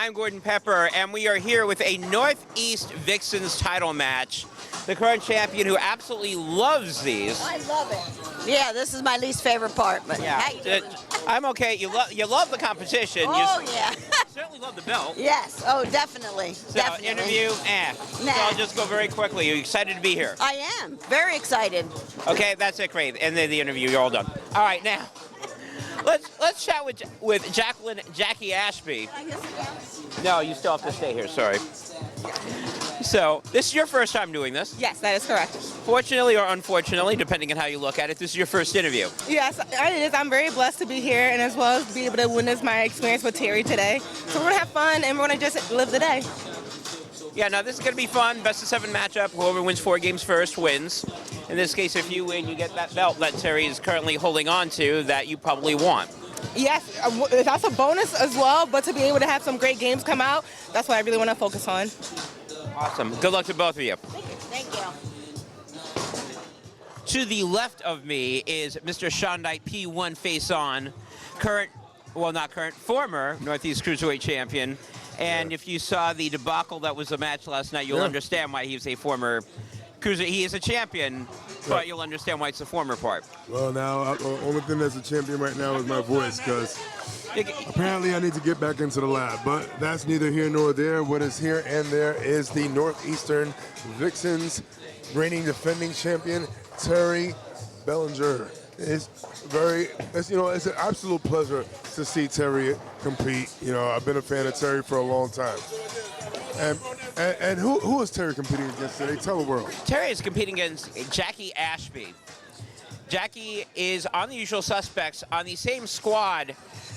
I'm Gordon Pepper, and we are here with a Northeast Vixens title match. The current champion who absolutely loves these. I love it. Yeah, this is my least favorite part, but Yeah, how you doing? I'm okay. You love the competition. Oh, you yeah. certainly love the belt. Yes, oh, definitely. So, definitely. interview, Nah. So I'll just go very quickly. Are you excited to be here? I am. Very excited. Okay, that's it. Great. And then the interview, you're all done. All right, now, let's chat with Jackie Ashby. No, you still have to stay here. Sorry. So, this is your first time doing this. Yes, that is correct. Fortunately or unfortunately, depending on how you look at it, this is your first interview. Yes, it is. I'm very blessed to be here and as well as be able to witness my experience with Terri today. So we're going to have fun and we're going to just live the day. Yeah, now this is going to be fun. Best of 7 matchup. Whoever wins 4 games first wins. In this case, if you win, you get that belt that Terri is currently holding on to that you probably want. Yes, that's a bonus as well, but to be able to have some great games come out, that's what I really want to focus on. Awesome. Good luck to both of you. Thank you. To the left of me is Mr. Shondite P1 face-on, former Northeast Cruiserweight champion. And if you saw the debacle that was the match last night, you'll understand why he's a former cruiser. He is a champion, but you'll understand why it's the former part. Well, now, the only thing that's a champion right now is my voice, because apparently I need to get back into the lab. But that's neither here nor there. What is here and there is the Northeastern Vixens reigning defending champion, Terri Bollinger. It's an absolute pleasure to see Terri compete. You know, I've been a fan of Terri for a long time. And who is Terri competing against today? Tell the world. Terri is competing against Jackie Ashby. Jackie is on the usual suspects on the same squad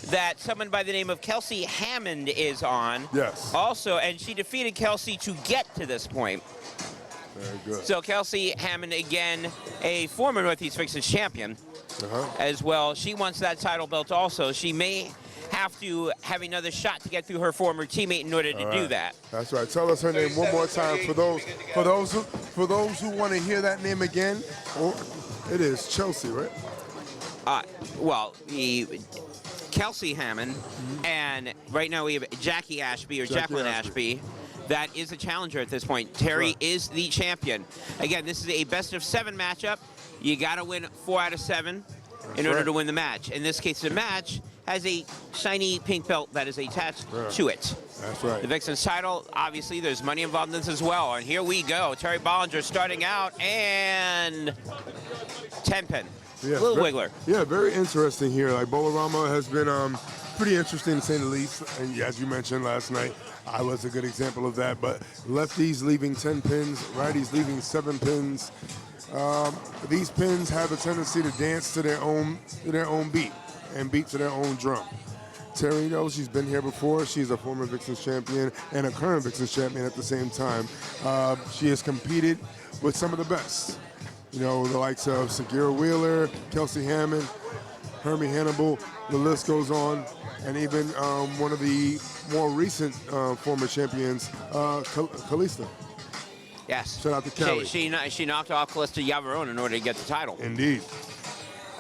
that someone by the name of Kelsey Hammond is on. Yes. Also, and she defeated Kelsey to get to this point. Very good. So Kelsey Hammond, again, a former Northeast Vixens champion as well. She wants that title belt also. She may have to have another shot to get through her former teammate in order to do that. That's right. Tell us her name one more time for those who want to hear that name again. It is Chelsea, right? Kelsey Hammond, and right now we have Jackie Ashby, or Jacqueline Ashby. That is a challenger at this point. Terri is the champion. Again, this is a best of 7 matchup. You got to win 4 out of 7 in order to win the match. In this case, the match has a shiny pink belt that is attached to it. That's right. The Vixens title, obviously, there's money involved in this as well. And here we go. Terri Bollinger starting out, and 10-pin. Yeah, little wiggler. Yeah, very interesting here. Like, Bolorama has been pretty interesting to say the least. And as you mentioned last night, I was a good example of that. But lefties leaving 10 pins, righties leaving 7 pins. These pins have a tendency to dance to their own beat and beat to their own drum. Terri knows she's been here before. She's a former Vixens champion and a current Vixens champion at the same time. She has competed with some of the best. You know, the likes of Segura Wheeler, Kelsey Hammond, Hermie Hannibal, the list goes on. And even one of the more recent former champions, Kalista. Yes. Shout out to Kelly. She knocked off Calista Yavarone in order to get the title. Indeed.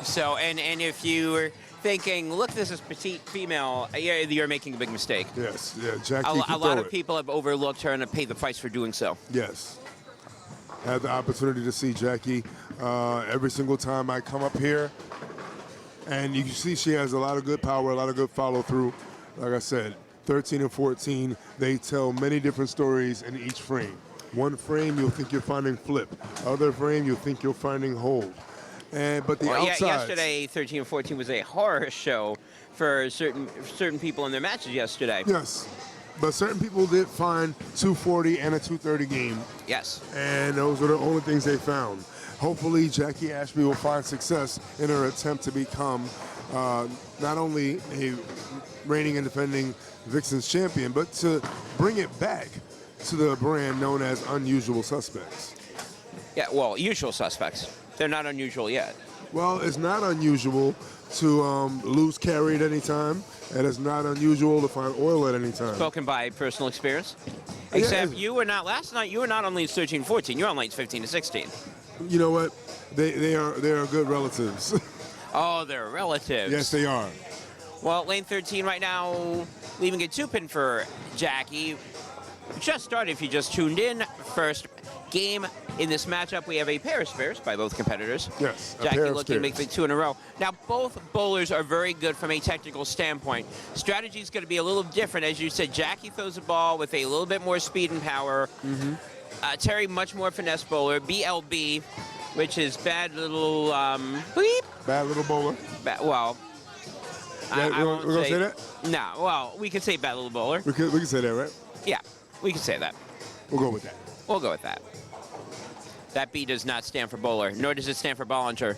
So, and if you were thinking, look, this is petite female, you're making a big mistake. Yes, yeah, Jackie. A lot of people have overlooked her and have paid the price for doing so. Yes. I had the opportunity to see Jackie every single time I come up here. And you can see she has a lot of good power, a lot of good follow through. Like I said, 13 and 14, they tell many different stories in each frame. One frame, you'll think you're finding flip. Other frame, you'll think you're finding hold. But the outsides. Yesterday, 13 and 14 was a horror show for certain people in their matches yesterday. Yes. But certain people did find 240 and a 230 game. Yes. And those were the only things they found. Hopefully, Jackie Ashby will find success in her attempt to become not only a reigning and defending Vixens champion, but to bring it back to the brand known as Unusual Suspects. Yeah, well, usual suspects. They're not unusual yet. Well, it's not unusual to lose carry at any time, and it's not unusual to find oil at any time. Spoken by personal experience. Except you were not, last night, you were not on lanes 13 14. You were on lanes 15 to 16. You know what? They are good relatives. Oh, they're relatives. Yes, they are. Well, lane 13 right now, leaving a 2-pin for Jackie. Just started if you just tuned in. First game in this matchup, we have a pair of spares by both competitors. Yes, a Jackie pair of looking to make the spares. 2 in a row. Now, both bowlers are very good from a technical standpoint. Strategy is going to be a little different. As you said, Jackie throws the ball with a little bit more speed and power. Terri, much more finesse bowler. BLB, which is bad little beep. Bad little bowler. Well, I won't we're gonna say that? No, well, we could say bad little bowler. We can say that, right? Yeah, we can say that. We'll go with that. We'll go with that. That B does not stand for bowler, nor does it stand for Bollinger.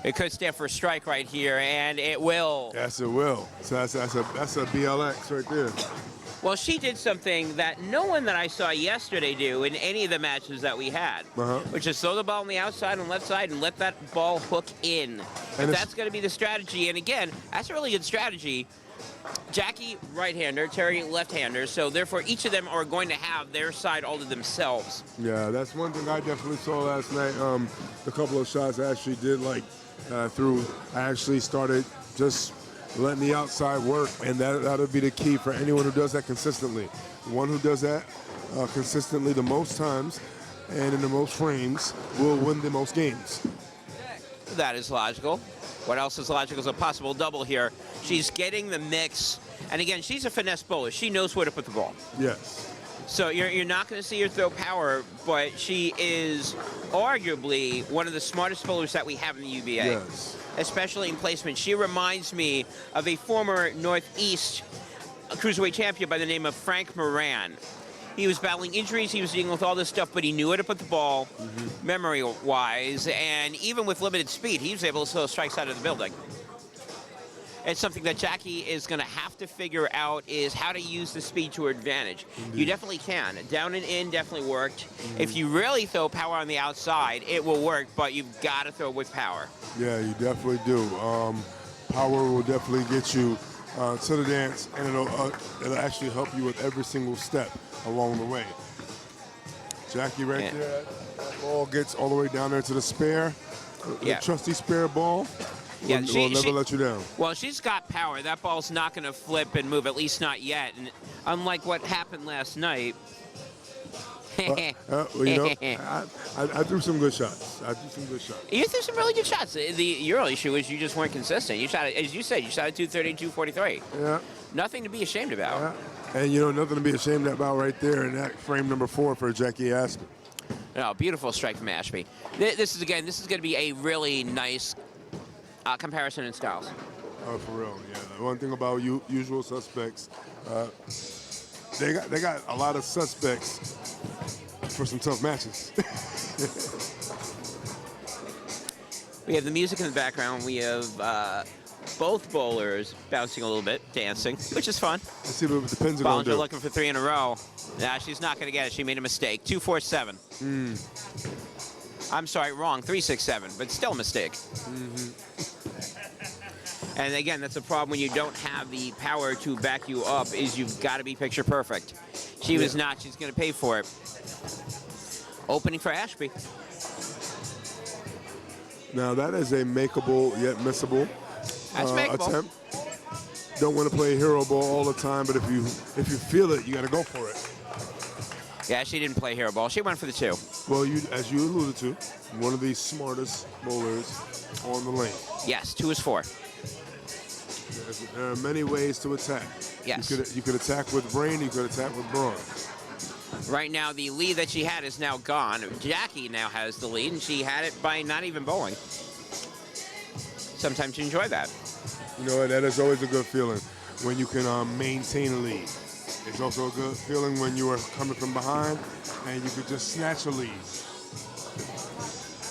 It could stand for strike right here, and it will. Yes, it will. So that's a BLX right there. Well, she did something that no one that I saw yesterday do in any of the matches that we had, which is throw the ball on the outside and left side and let that ball hook in. And If that's going to be the strategy, and again, that's a really good strategy. Jackie, right-hander, Terri, left-hander, so therefore each of them are going to have their side all to themselves. Yeah, that's one thing I definitely saw last night. The couple of shots I actually did like through, I actually started just letting the outside work, and that'll be the key for anyone who does that consistently. One who does that consistently the most times and in the most frames will win the most games. That is logical. What else is logical is a possible double here. She's getting the mix, and again, she's a finesse bowler. She knows where to put the ball. Yes. So you're not going to see her throw power, but she is arguably one of the smartest bowlers that we have in the UBA. Yes. Especially in placement. She reminds me of a former Northeast Cruiserweight champion by the name of Frank Moran. He was battling injuries, he was dealing with all this stuff, but he knew where to put the ball, memory-wise, and even with limited speed, he was able to throw strikes out of the building. It's something that Jackie is going to have to figure out is how to use the speed to her advantage. You definitely can. Down and in definitely worked. If you really throw power on the outside, it will work, but you've got to throw with power. Yeah, you definitely do. Power will definitely get you to the dance, and it'll actually help you with every single step along the way. Jackie right there, that ball gets all the way down there to the spare. The trusty spare ball. Yeah, will never let you down. Well, she's got power. That ball's not going to flip and move, at least not yet. And unlike what happened last night. Well, you know, I threw some good shots. You threw some really good shots. Your only issue is you just weren't consistent. You shot, as you said, you shot at 230, 243. Yeah. Nothing to be ashamed about. Yeah. And, you know, nothing to be ashamed about right there in that frame number 4 for Jackie Ashby. No, beautiful strike from Ashby. This is going to be a really nice comparison in styles. Oh, for real, yeah. The one thing about Usual Suspects, they got a lot of suspects for some tough matches. We have the music in the background. We have both bowlers bouncing a little bit, dancing, which is fun. Let's see what the pins are going to Bollinger do. looking for 3 in a row. Nah, she's not going to get it. She made a mistake. 2-4-7. I'm sorry, wrong. 3-6-7, but still a mistake. And again, that's a problem when you don't have the power to back you up, is you've got to be picture perfect. She was not. She's going to pay for it. Opening for Ashby. Now, that is a makeable yet missable attempt. Don't want to play hero ball all the time, but if you feel it, you got to go for it. Yeah, she didn't play hero ball. She went for the 2. Well, as you alluded to, one of the smartest bowlers on the lane. Yes, 2 is 4. There are many ways to attack. Yes. You could attack with brain, you could attack with brawn. Right now, the lead that she had is now gone. Jackie now has the lead, and she had it by not even bowling. Sometimes you enjoy that. You know, that is always a good feeling when you can maintain a lead. It's also a good feeling when you are coming from behind and you could just snatch a lead.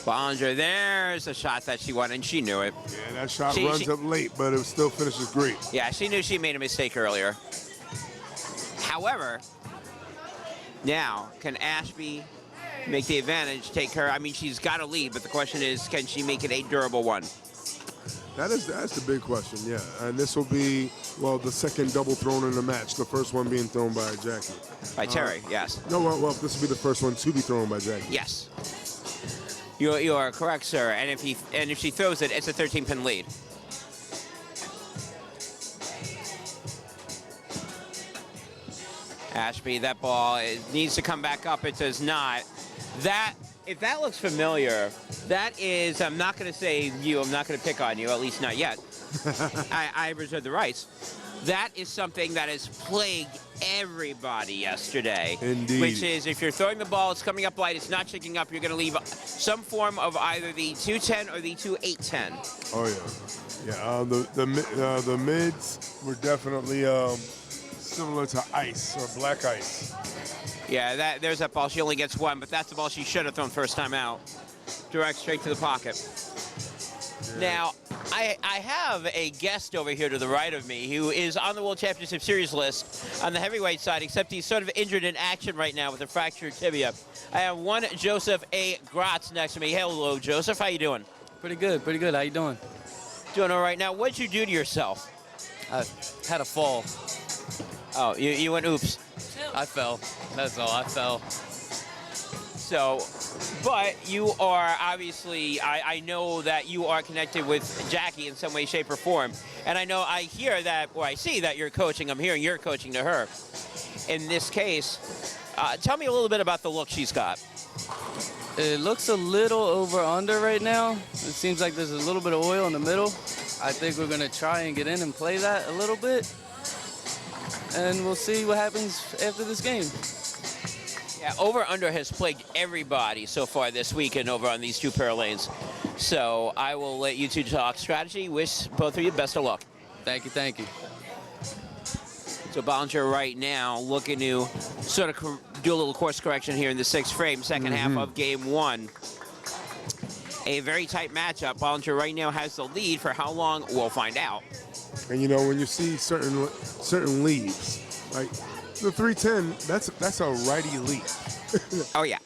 Bollinger, there's a shot that she won, and she knew it. Yeah, that shot runs up late, but it still finishes great. Yeah, she knew she made a mistake earlier. However, now, can Ashby make the advantage, take her? I mean, she's got a lead, but the question is, can she make it a durable one? That's the big question, yeah. And this will be, well, the second double thrown in the match. The first one being thrown by Jackie. By Terri, yes. No, well, this will be the first one to be thrown by Jackie. Yes. You are correct, sir. And if she throws it, it's a 13-pin lead. Ashby, that ball, it needs to come back up. It does not. That, if that looks familiar, that is, I'm not going to say you, I'm not going to pick on you, at least not yet. I reserve the rights. That is something that has plagued everybody yesterday. Indeed. Which is, if you're throwing the ball, it's coming up light, it's not shaking up, you're going to leave some form of either the 210 or the 2810. Oh, yeah. Yeah, the mids were definitely similar to ice or black ice. Yeah, there's that ball. She only gets one, but that's the ball she should have thrown first time out. Direct straight to the pocket. Yeah. Now, I have a guest over here to the right of me who is on the World Championship Series list on the heavyweight side, except he's sort of injured in action right now with a fractured tibia. I have one Joseph A. Gratz next to me. Hello, Joseph. How you doing? Pretty good, pretty good. How you doing? Doing all right. Now, what'd you do to yourself? I had a fall. Oh, you went oops. I fell. That's all. I fell. So, but you are obviously, I know that you are connected with Jackie in some way, shape, or form. And I hear that, or I see that you're coaching. I'm hearing you're coaching to her. In this case, tell me a little bit about the look she's got. It looks a little over-under right now. It seems like there's a little bit of oil in the middle. I think we're going to try and get in and play that a little bit. And we'll see what happens after this game. Yeah, over-under has plagued everybody so far this weekend over on these two pair lanes. So I will let you two talk strategy. Wish both of you best of luck. Thank you, thank you. So Bollinger right now looking to sort of do a little course correction here in the sixth frame, second half of game one. A very tight matchup. Bollinger right now has the lead. For how long, we'll find out. And you know, when you see certain leads, like the 310, that's a righty lead. Oh yeah.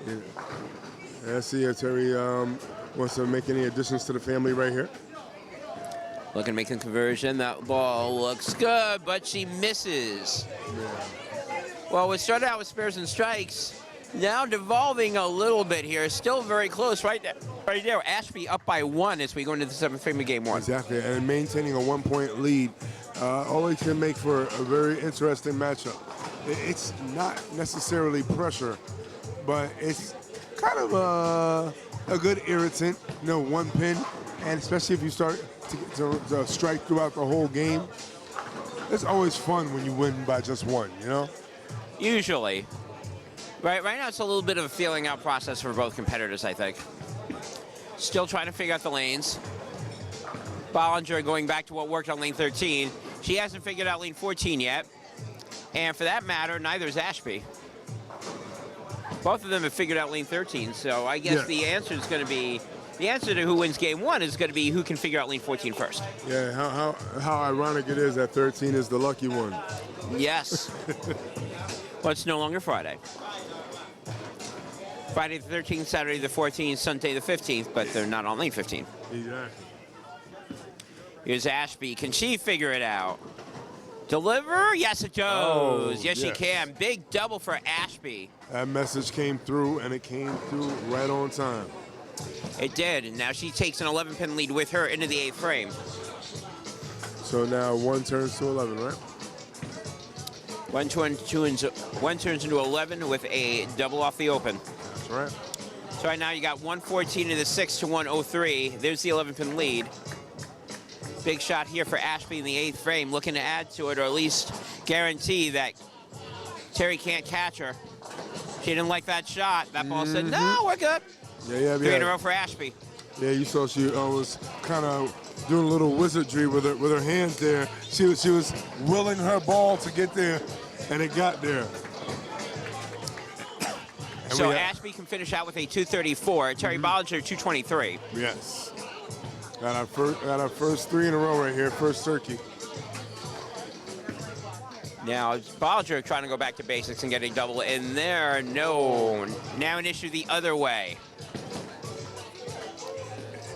Yeah. I see Terri wants to make any additions to the family right here. Looking to make a conversion. That ball looks good, but she misses. Yeah. Well, we started out with spares and strikes. Now devolving a little bit here. Still very close right there. Ashby up by 1 as we go into the seventh frame of game one. Exactly, and maintaining a 1-point lead always can make for a very interesting matchup. It's not necessarily pressure, but it's kind of a good irritant, you know, one pin, and especially if you start to strike throughout the whole game. It's always fun when you win by just one, you know? Usually. Right now it's a little bit of a feeling out process for both competitors, I think. Still trying to figure out the lanes. Bollinger going back to what worked on lane 13. She hasn't figured out lane 14 yet. And for that matter, neither is Ashby. Both of them have figured out lane 13, so I guess the answer is going to be, the answer to who wins game one is going to be who can figure out lane 14 first. Yeah, how ironic it is that 13 is the lucky one. Yes. But it's no longer Friday. Friday the 13th, Saturday the 14th, Sunday the 15th, but they're not on lane 15. Exactly. Here's Ashby. Can she figure it out? Deliver? Yes, it does. Oh, yes, she can. Big double for Ashby. That message came through, and it came through right on time. It did, and now she takes an 11-pin lead with her into the 8th frame. So now 1 turns to 11, right? One turns into 11 with a double off the open. That's right. So right now you got 114 in the 6 to 103. There's the 11-pin lead. Big shot here for Ashby in the 8th frame, looking to add to it, or at least guarantee that Terri can't catch her. She didn't like that shot. That ball said, no, we're good. Yeah. 3 in a row for Ashby. Yeah, you saw she was kind of doing a little wizardry with her hands there. She was willing her ball to get there, and it got there. And so Ashby can finish out with a 234. Terri Bollinger, 223. Yes. Got our first 3 in a row right here, first turkey. Now Bollinger trying to go back to basics and get a double in there. No. Now an issue the other way.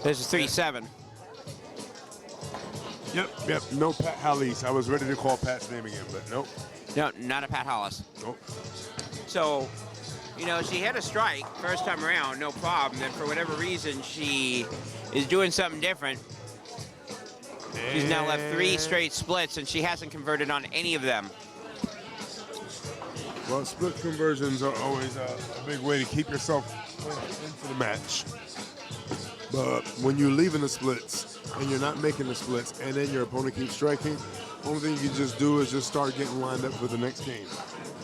There's a 3-7. Yep. No Pat Hallis. I was ready to call Pat's name again, but nope. No, not a Pat Hollis. Nope. So, you know, she had a strike first time around, no problem. Then for whatever reason, she is doing something different. She's now left 3 straight splits, and she hasn't converted on any of them. Well, split conversions are always a big way to keep yourself into the match. But when you're leaving the splits and you're not making the splits and then your opponent keeps striking, only thing you can just do is just start getting lined up for the next game.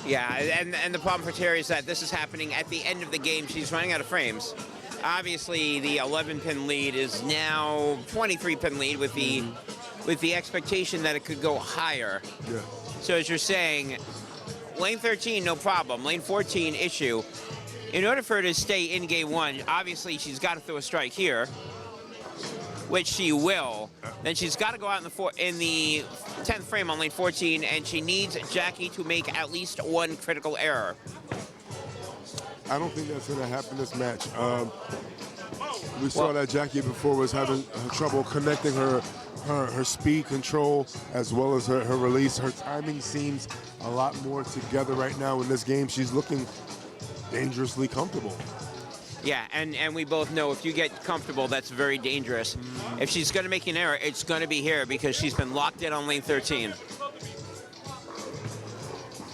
Yeah, and the problem for Terri is that this is happening at the end of the game. She's running out of frames. Obviously, the 11-pin lead is now 23-pin lead with the expectation that it could go higher. Yeah. So as you're saying, lane 13, no problem. Lane 14, issue. In order for her to stay in game one, obviously she's got to throw a strike here, which she will. Then she's got to go out in the 10th frame on lane 14, and she needs Jackie to make at least one critical error. I don't think that's going to happen this match. We saw that Jackie before was having trouble connecting her speed control as well as her release. Her timing seems a lot more together right now in this game. She's looking dangerously comfortable. Yeah, and we both know if you get comfortable, that's very dangerous. If she's going to make an error, it's going to be here because she's been locked in on lane 13.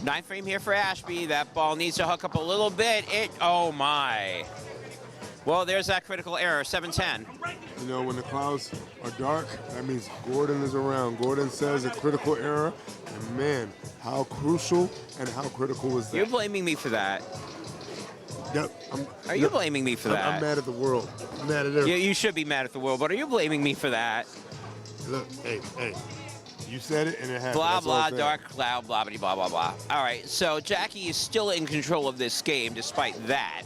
9th frame here for Ashby. That ball needs to hook up a little bit. Oh my. Well, there's that critical error, 7-10. You know, when the clouds are dark, that means Gordon is around. Gordon says a critical error, and man, how crucial and how critical is that? You're blaming me for that. Yep. Are you blaming me for that? I'm mad at the world. I'm mad at everyone. You should be mad at the world, but are you blaming me for that? Look, hey, you said it and it happened. Blah, That's all I'm blah, saying. dark cloud, blah, blah, blah, blah, blah. All right, so Jackie is still in control of this game despite that.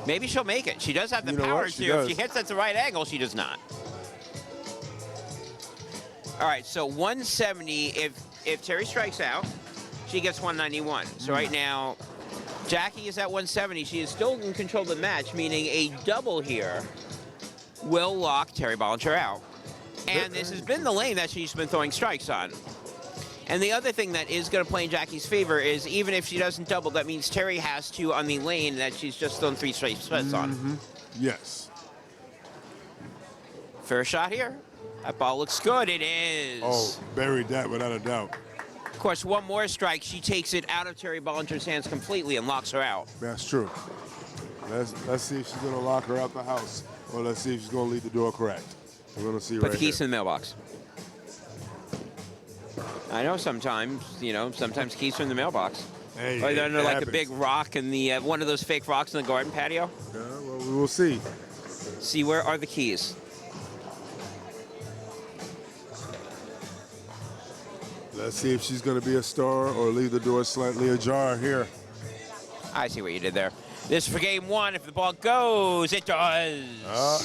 Maybe she'll make it. She does have the You know power what? She to. does. If she hits at the right angle, she does not. All right, so 170, if Terri strikes out, she gets 191. So right now, Jackie is at 170. She is still in control of the match, meaning a double here will lock Terri Bollinger out. And this has been the lane that she's been throwing strikes on. And the other thing that is going to play in Jackie's favor is even if she doesn't double, that means Terri has to on the lane that she's just thrown 3 straight splits on. Yes. First shot here. That ball looks good. It is. Oh, buried that without a doubt. Of course, one more strike, she takes it out of Terri Bollinger's hands completely and locks her out. That's true. Let's see if she's going to lock her out the house, or let's see if she's going to leave the door correct. We're going to see Put right the keys here. in the mailbox. I know sometimes, sometimes keys are in the mailbox. Hey, Or they're under it like a happens. big rock in the one of those fake rocks in the garden patio. Yeah, well, we will see. See, where are the keys? Let's see if she's going to be a star or leave the door slightly ajar here. I see what you did there. This is for game one. If the ball goes, it does.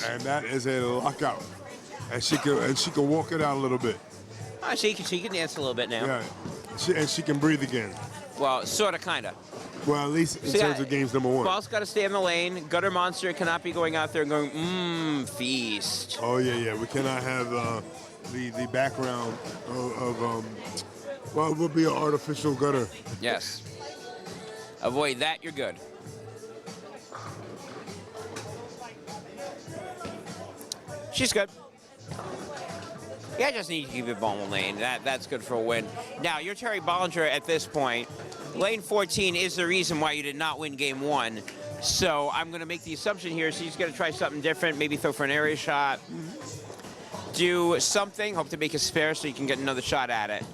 And that is a lockout. And she can walk it out a little bit. She can dance a little bit now. Yeah. And she can breathe again. Well, sort of, kind of. Well, at least in terms of games number 1. Ball's got to stay in the lane. Gutter Monster cannot be going out there and going, feast. Oh, yeah. We cannot have the background of well, it would be an artificial gutter. Yes. Avoid that, you're good. She's good. Yeah, I just need to keep the ball in the lane. That's good for a win. Now, you're Terri Bollinger at this point. Lane 14 is the reason why you did not win game 1. So I'm going to make the assumption here she's going to try something different, maybe throw for an area shot. Do something, hope to make a spare so you can get another shot at it.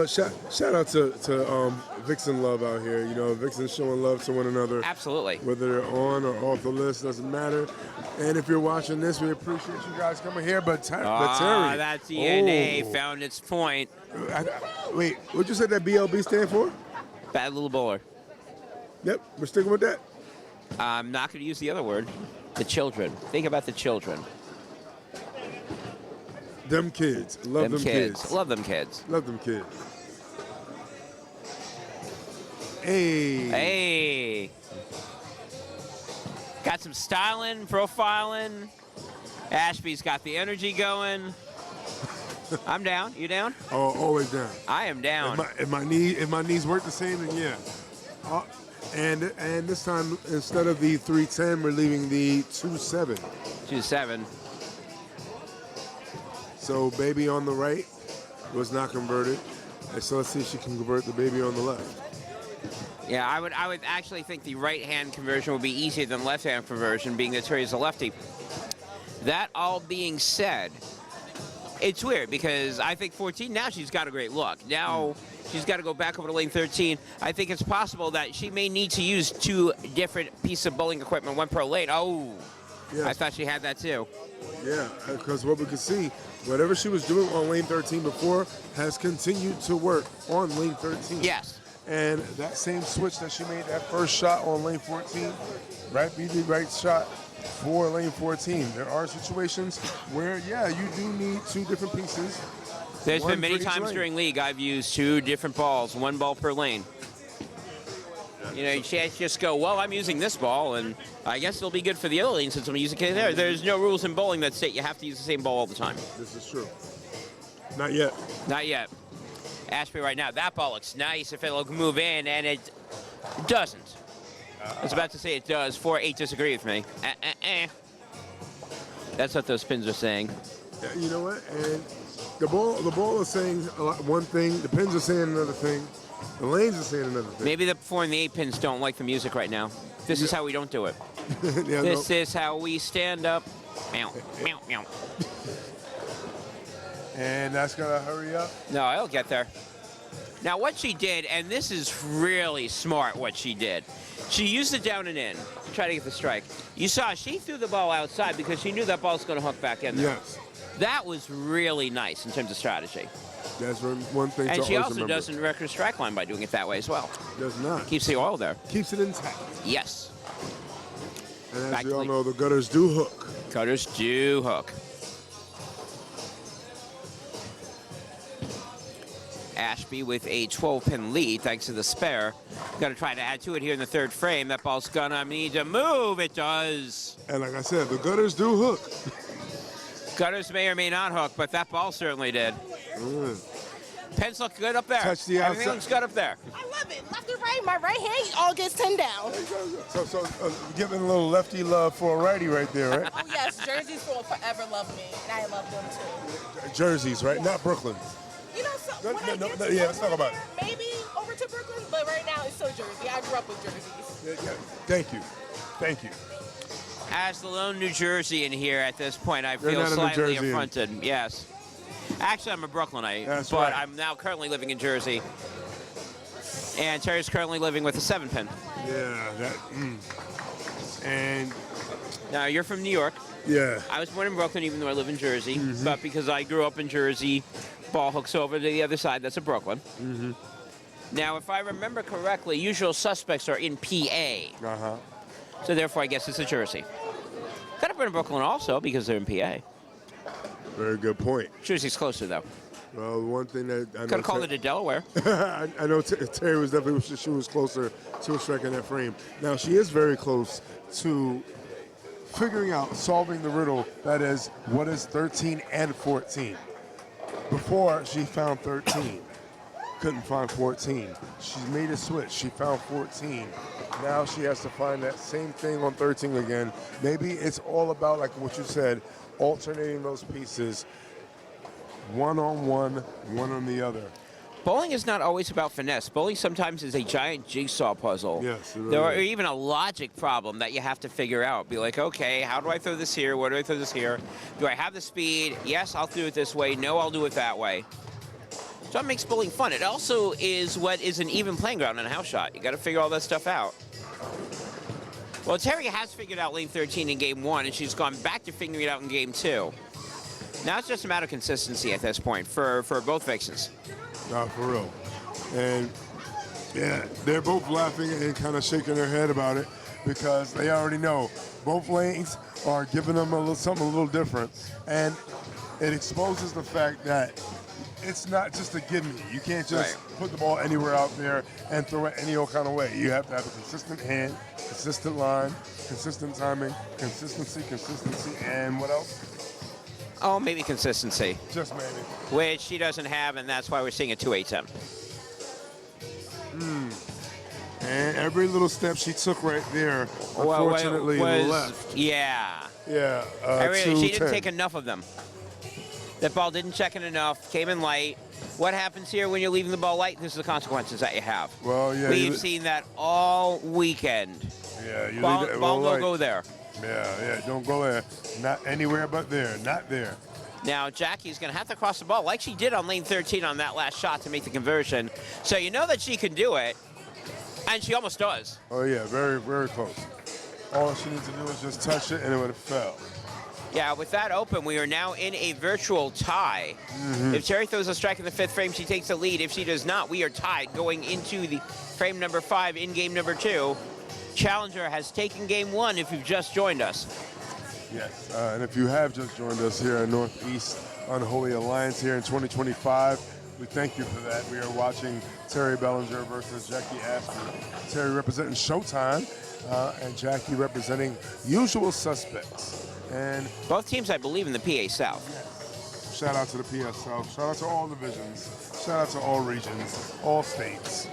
Shout out to Vixen love out here. You know, Vixen showing love to one another. Absolutely. Whether they're on or off the list, doesn't matter. And if you're watching this, we appreciate you guys coming here. But Terri. That DNA found its point. Wait, what'd you say that BLB stand for? Bad little bowler. Yep, we're sticking with that. I'm not going to use the other word. The children. Think about the children. Them kids. Love them kids. Love them kids. Love them kids. Hey. Hey. Got some styling, profiling. Ashby's got the energy going. I'm down. You down? Oh, always down. I am down. If my knees work the same, then yeah. And this time, instead of the 310, we're leaving the 2.7. 2.7. So baby on the right was not converted. And so let's see if she can convert the baby on the left. Yeah, I would actually think the right-hand conversion would be easier than left-hand conversion, being that Terry's a lefty. That all being said, it's weird because I think 14, now she's got a great look. Now she's got to go back over to lane 13. I think it's possible that she may need to use 2 different pieces of bowling equipment, 1 per lane. Oh, yes. I thought she had that too. Yeah, because what we can see, whatever she was doing on lane 13 before has continued to work on lane 13. Yes. And that same switch that she made that first shot on lane 14, right, be the right shot for lane 14. There are situations where, yeah, you do need 2 different pieces. There's been many times during league I've used 2 different balls, 1 ball per lane. You know, you can't just go, well, I'm using this ball, and I guess it'll be good for the other lane since I'm using it there. There's no rules in bowling that state you have to use the same ball all the time. This is true. Not yet. Not yet. Ashby right now, that ball looks nice if it'll move in, and it doesn't. I was about to say it does. 4-8 disagree with me. That's what those pins are saying. Yeah, you know what? And the ball is saying one thing. The pins are saying another thing. The lanes are saying another thing. Maybe the 4 and the 8 pins don't like the music right now. This is how we don't do it. Yeah, this is how we stand up. Meow, meow, meow. And that's going to hurry up? No, I'll get there. Now, what she did, and this is really smart what she did, she used it down and in to try to get the strike. You saw she threw the ball outside because she knew that ball was going to hook back in there. Yes. That was really nice in terms of strategy. That's one thing to And she also remember. doesn't wreck her strike line by doing it that way as well. Does not. Keeps the oil there. Keeps it intact. Yes. And as we all know, the gutters do hook. Gutters do hook. Ashby with a 12-pin lead thanks to the spare. Going to try to add to it here in the 3rd frame. That ball's going to need to move. It does. And like I said, the gutters do hook. Gutters may or may not hook, but that ball certainly did. Pins look good up there. Touch the outside. Everything looks good up there. I love it. Left and right, my right hand all gets 10 down. So giving a little lefty love for a righty right there, right? Oh, yes. Jerseys will forever love me, and I love them, too. Jerseys, right? Not Brooklyn. You know, so when I get to let's talk about it. maybe over to Brooklyn, but right now it's still Jersey. I grew up with jerseys. Yeah. Thank you. Thank you. As the lone New Jersey in here at this point, I You're feel not a New slightly Jerseyan. affronted. Yes. Actually, I'm a Brooklynite, That's but right. I'm now currently living in Jersey. And Terry's currently living with a 7-pin. Yeah, And Now, you're from New York. yeah. I was born in Brooklyn, even though I live in Jersey. But because I grew up in Jersey, ball hooks over to the other side. That's a Brooklyn. Now, if I remember correctly, usual suspects are in PA. Uh-huh. So therefore, I guess it's a Jersey. Could have been in Brooklyn also because they're in PA. Very good point. Jersey's closer, though. Well, one thing that I know Could have called it a Delaware. I know Terry was definitely, she was closer to a strike in that frame. Now, she is very close to figuring out, solving the riddle, that is, what is 13 and 14? Before, she found 13. Couldn't find 14. She made a switch. She found 14. Now she has to find that same thing on 13 again. Maybe it's all about, like what you said, alternating those pieces, one on one, one on the other. Bowling is not always about finesse. Bowling sometimes is a giant jigsaw puzzle. Yes, it really There are is. even a logic problem that you have to figure out. Be like, okay, how do I throw this here? Where do I throw this here? Do I have the speed? Yes, I'll do it this way. No, I'll do it that way. So that makes bowling fun. It also is what is an even playing ground in a house shot. You got to figure all that stuff out. Well, Terri has figured out lane 13 in game 1, and she's gone back to figuring it out in game 2. Now it's just a matter of consistency at this point for both Vixens. No, for real. And yeah, they're both laughing and kind of shaking their head about it because they already know both lanes are giving them something a little different. And it exposes the fact that it's not just a gimme. You can't just put the ball anywhere out there and throw it any old kind of way. You have to have a consistent hand, consistent line, consistent timing, consistency, and what else? Oh, maybe consistency. Just maybe. Which she doesn't have, and that's why we're seeing a 2-8 And every little step she took right there, unfortunately, left. Yeah. Yeah. She didn't take enough of them. That ball didn't check in enough, came in light. What happens here when you're leaving the ball light? This is the consequences that you have. Well, yeah. We've seen that all weekend. Yeah, you ball, leave it, ball well, don't go there. Yeah, don't go there. Not anywhere but there, not there. Now, Jackie's going to have to cross the ball like she did on lane 13 on that last shot to make the conversion. So you know that she can do it, and she almost does. Oh, yeah, very, very close. All she needs to do is just touch it, and it would have fell. Yeah, with that open, we are now in a virtual tie. If Terri throws a strike in the 5th frame, she takes the lead. If she does not, we are tied going into the frame number 5 in game number 2. Challenger has taken game 1 if you've just joined us. Yes, and if you have just joined us here at Northeast Unholy Alliance here in 2025, we thank you for that. We are watching Terri Bollinger versus Jackie Ashby. Terri representing Showtime, and Jackie representing Usual Suspects. And both teams, I believe, in the PA South. Yes. Shout out to the PA South. Shout out to all divisions. Shout out to all regions, all states,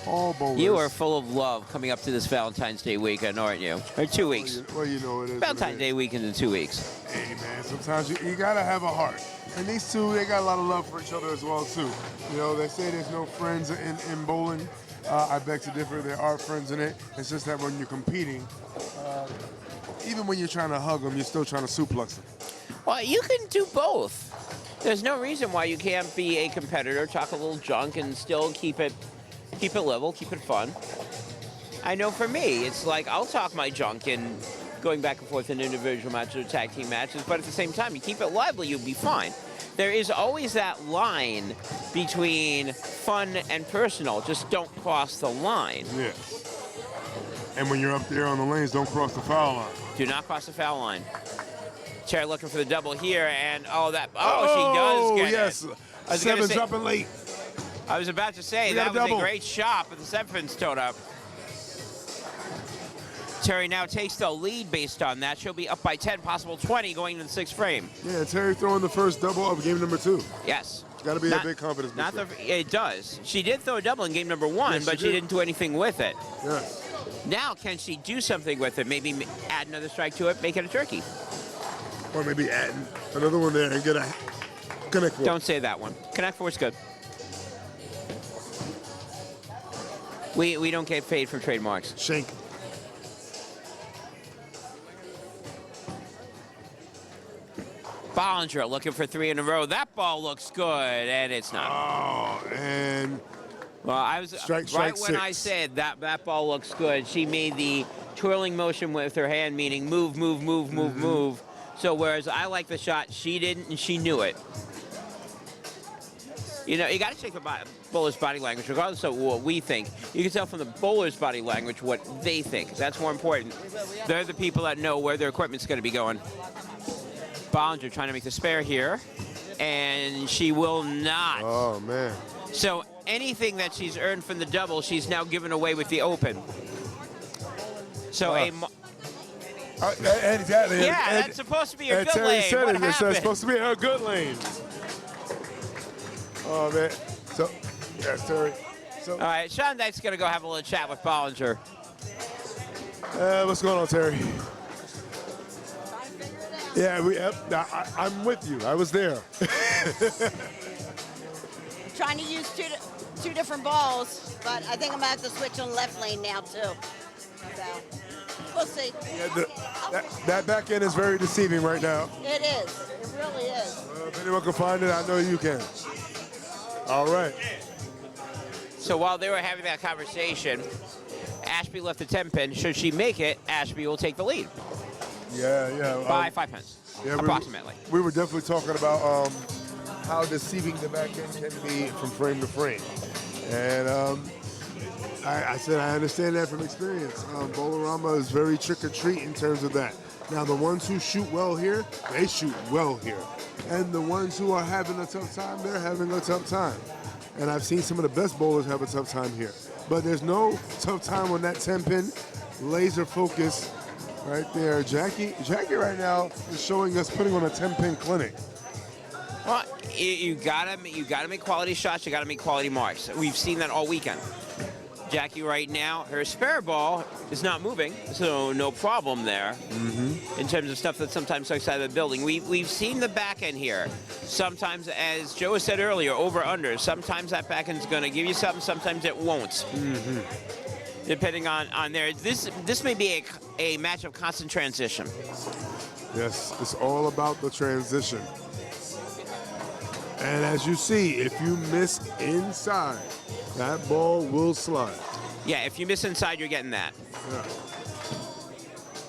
all bowlers. You are full of love coming up to this Valentine's Day weekend, aren't you? Or 2 weeks. Well, you know it is. Valentine's Day weekend in 2 weeks. Hey, man, sometimes you got to have a heart. And these two, they got a lot of love for each other as well, too. You know, they say there's no friends in bowling. I beg to differ. There are friends in it. It's just that when you're competing, even when you're trying to hug them, you're still trying to suplex them. Well, you can do both. There's no reason why you can't be a competitor, talk a little junk, and still keep it level, keep it fun. I know for me, it's like I'll talk my junk in going back and forth in individual matches or tag team matches, but at the same time, you keep it lively, you'll be fine. There is always that line between fun and personal. Just don't cross the line. Yes. And when you're up there on the lanes, don't cross the foul line. Do not cross the foul line. Terri looking for the double here, and she does get yes. it. Seven dropping late. I was about to say, that was a great shot, but the 7's towed up. Terri now takes the lead based on that. She'll be up by 10, possible 20 going into the 6th frame. Yeah, Terri throwing the first double of game number 2. Yes. Got to be a big confidence booster. It does. She did throw a double in game number 1, yes, but she didn't do anything with it. Yes. Now, can she do something with it? Maybe add another strike to it, make it a turkey. Or maybe add another one there and get a connect four. Don't say that one. Connect four is good. We don't get paid for trademarks. Shank. Bollinger looking for 3 in a row. That ball looks good, and it's not. Oh, and well, I was strike when 6. I said that ball looks good. She made the twirling motion with her hand, meaning move, move, move, move, move. So whereas I like the shot, she didn't, and she knew it. You know, you got to check the bowler's body language, regardless of what we think. You can tell from the bowler's body language what they think. That's more important. They're the people that know where their equipment's going to be going. Bollinger trying to make the spare here, and she will not. Oh, man. So anything that she's earned from the double, she's now given away with the open. So exactly. Yeah, that's supposed to be a good lane. Said What it. happened? It's supposed to be a good lane. Oh, man. So, yes, Terri. So, all right, Sean Dyke's going to go have a little chat with Bollinger. What's going on, Terri? Yeah, I'm with you. I was there. Trying to use two different balls, but I think I'm going to have to switch on the left lane now, too. So, we'll see. Yeah, that back end is very deceiving right now. It is. It really is. If anyone can find it, I know you can. All right. So while they were having that conversation, Ashby left the 10 pin. Should she make it, Ashby will take the lead Yeah. by 5 pins, approximately. We were definitely talking about how deceiving the back end can be from frame to frame. And I said I understand that from experience. Bollinger is very trick or treat in terms of that. Now, the ones who shoot well here, they shoot well here. And the ones who are having a tough time, they're having a tough time. And I've seen some of the best bowlers have a tough time here. But there's no tough time on that 10-pin. Laser focus right there. Jackie right now is showing us putting on a 10-pin clinic. Well, you gotta make quality shots. You gotta make quality marks. We've seen that all weekend. Jackie right now, her spare ball is not moving, so no problem there. In terms of stuff that sometimes sucks out of the building. We've seen the back end here. Sometimes, as Joe said earlier, over under. Sometimes that back end's going to give you something. Sometimes it won't. Depending on there. This may be a match of constant transition. Yes, it's all about the transition. And as you see, if you miss inside, that ball will slide. Yeah, if you miss inside, you're getting that. Yeah.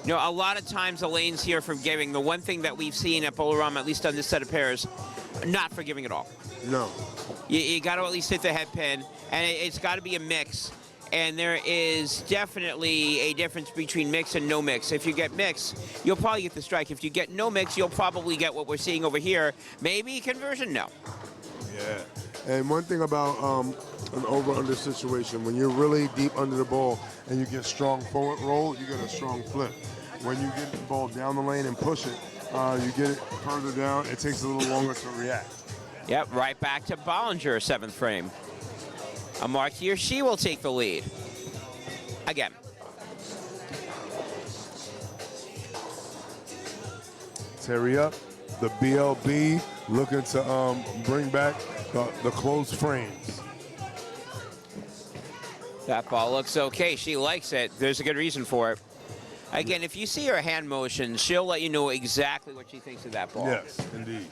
You know, a lot of times the lane's here forgiving. The one thing that we've seen at Bollinger, at least on this set of pairs, not forgiving at all. No. You got to at least hit the head pin, and it's got to be a mix. And there is definitely a difference between mix and no mix. If you get mix, you'll probably get the strike. If you get no mix, you'll probably get what we're seeing over here. Maybe conversion, no. Yeah. And one thing about an over-under situation, when you're really deep under the ball and you get strong forward roll, you get a strong flip. When you get the ball down the lane and push it, you get it further down, it takes a little longer to react. Yep, right back to Bollinger, 7th frame. A mark here, she will take the lead. Again. Terri up, the BLB looking to bring back the closed frames. That ball looks okay. She likes it. There's a good reason for it. Again, if you see her hand motion, she'll let you know exactly what she thinks of that ball. Yes, indeed.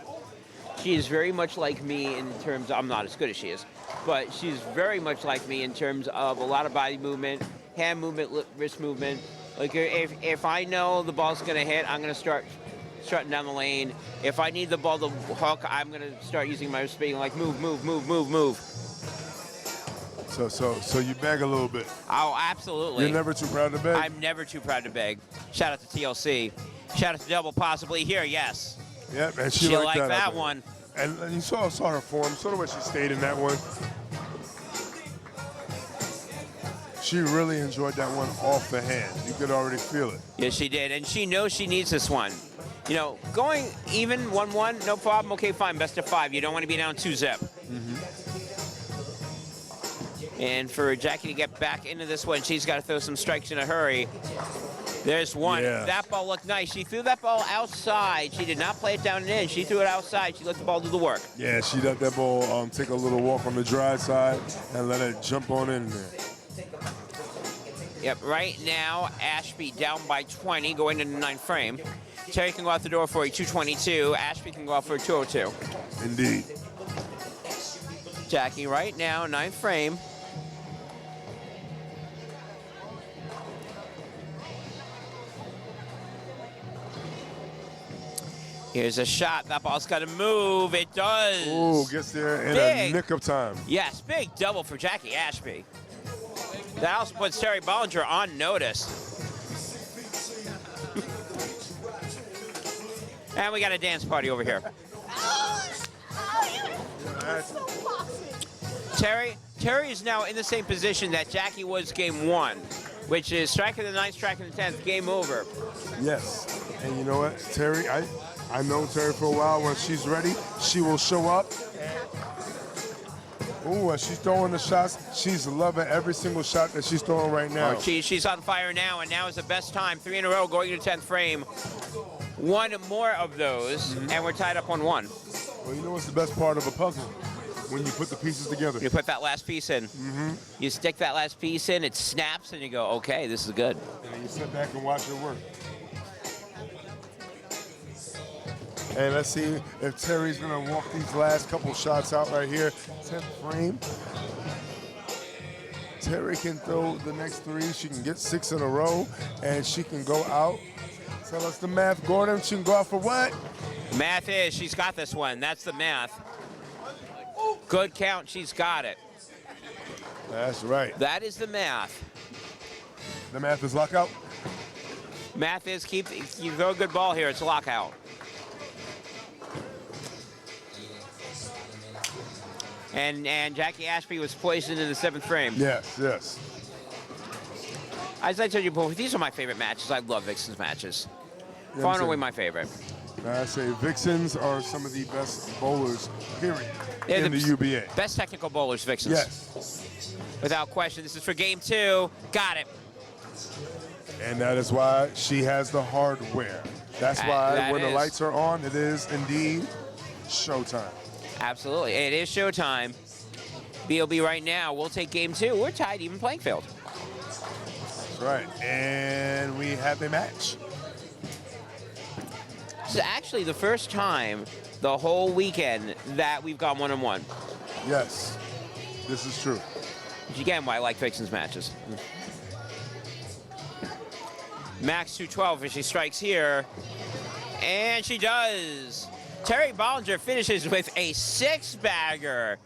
She is very much like me in terms of, I'm not as good as she is, but she's very much like me in terms of a lot of body movement, hand movement, wrist movement. Like if I know the ball's going to hit, I'm going to start strutting down the lane. If I need the ball to hook, I'm going to start using my wrist being like move, move, move, move, move. So you beg a little bit. Oh, absolutely. You're never too proud to beg? I'm never too proud to beg. Shout out to TLC. Shout out to Double Possibly Here, yes. Yep, and she liked liked that one. And you saw her form, saw the way she stayed in that one. She really enjoyed that one off the hand. You could already feel it. Yes, she did, and she knows she needs this one. You know, going even 1-1, no problem. Okay, fine, best of 5. You don't want to be down 2-zip. And for Jackie to get back into this one, she's got to throw some strikes in a hurry. There's one. Yeah. That ball looked nice. She threw that ball outside. She did not play it down and in. She threw it outside. She let the ball do the work. Yeah, she let that ball take a little walk on the dry side and let it jump on in there. Yep, right now, Ashby down by 20 going into the 9th frame. Terri can go out the door for a 222. Ashby can go out for a 202. Indeed. Jackie right now, 9th frame. Here's a shot. That ball's got to move. It does. Ooh, gets there in a nick of time. Yes, big double for Jackie Ashby. That also puts Terri Bollinger on notice. And we got a dance party over here. Terri is now in the same position that Jackie was game 1, which is striking the 9th, striking the 10th, game over. Yes, and you know what, Terri, I know Terri for a while. When she's ready, she will show up. Ooh, and she's throwing the shots. She's loving every single shot that she's throwing right now. Oh, she's on fire now, and now is the best time. 3 in a row going to 10th frame. One more of those, and we're tied up on 1. Well, you know what's the best part of a puzzle? When you put the pieces together. You put that last piece in. You stick that last piece in, it snaps, and you go, okay, this is good. And you sit back and watch it work. And let's see if Terry's gonna walk these last couple shots out right here. 10th frame. Terri can throw the next 3. She can get 6 in a row, and she can go out. Tell us the math, Gordon. She can go out for what? Math is she's got this one. That's the math. Good count. She's got it. That's right. That is the math. The math is lockout. Math is you throw a good ball here, it's a lockout. And Jackie Ashby was poisoned in the 7th frame. Yes, yes. As I told you before, these are my favorite matches. I love Vixens matches. Yeah, Far and away my favorite. I say Vixens are some of the best bowlers, period, They're in the UBA. Best technical bowlers, Vixens. Yes. Without question. This is for game 2. Got it. And that is why she has the hardware. That's why that when the is. lights are on, it is indeed showtime. Absolutely. It is showtime. BOB right now. We'll take game 2. We're tied even playing field. That's right. And we have a match. This is actually the first time the whole weekend that we've gone 1-on-1. Yes, this is true. Which again, why I like Vixens matches. Max 212 as she strikes here. And she does. Terri Bollinger finishes with a 6-bagger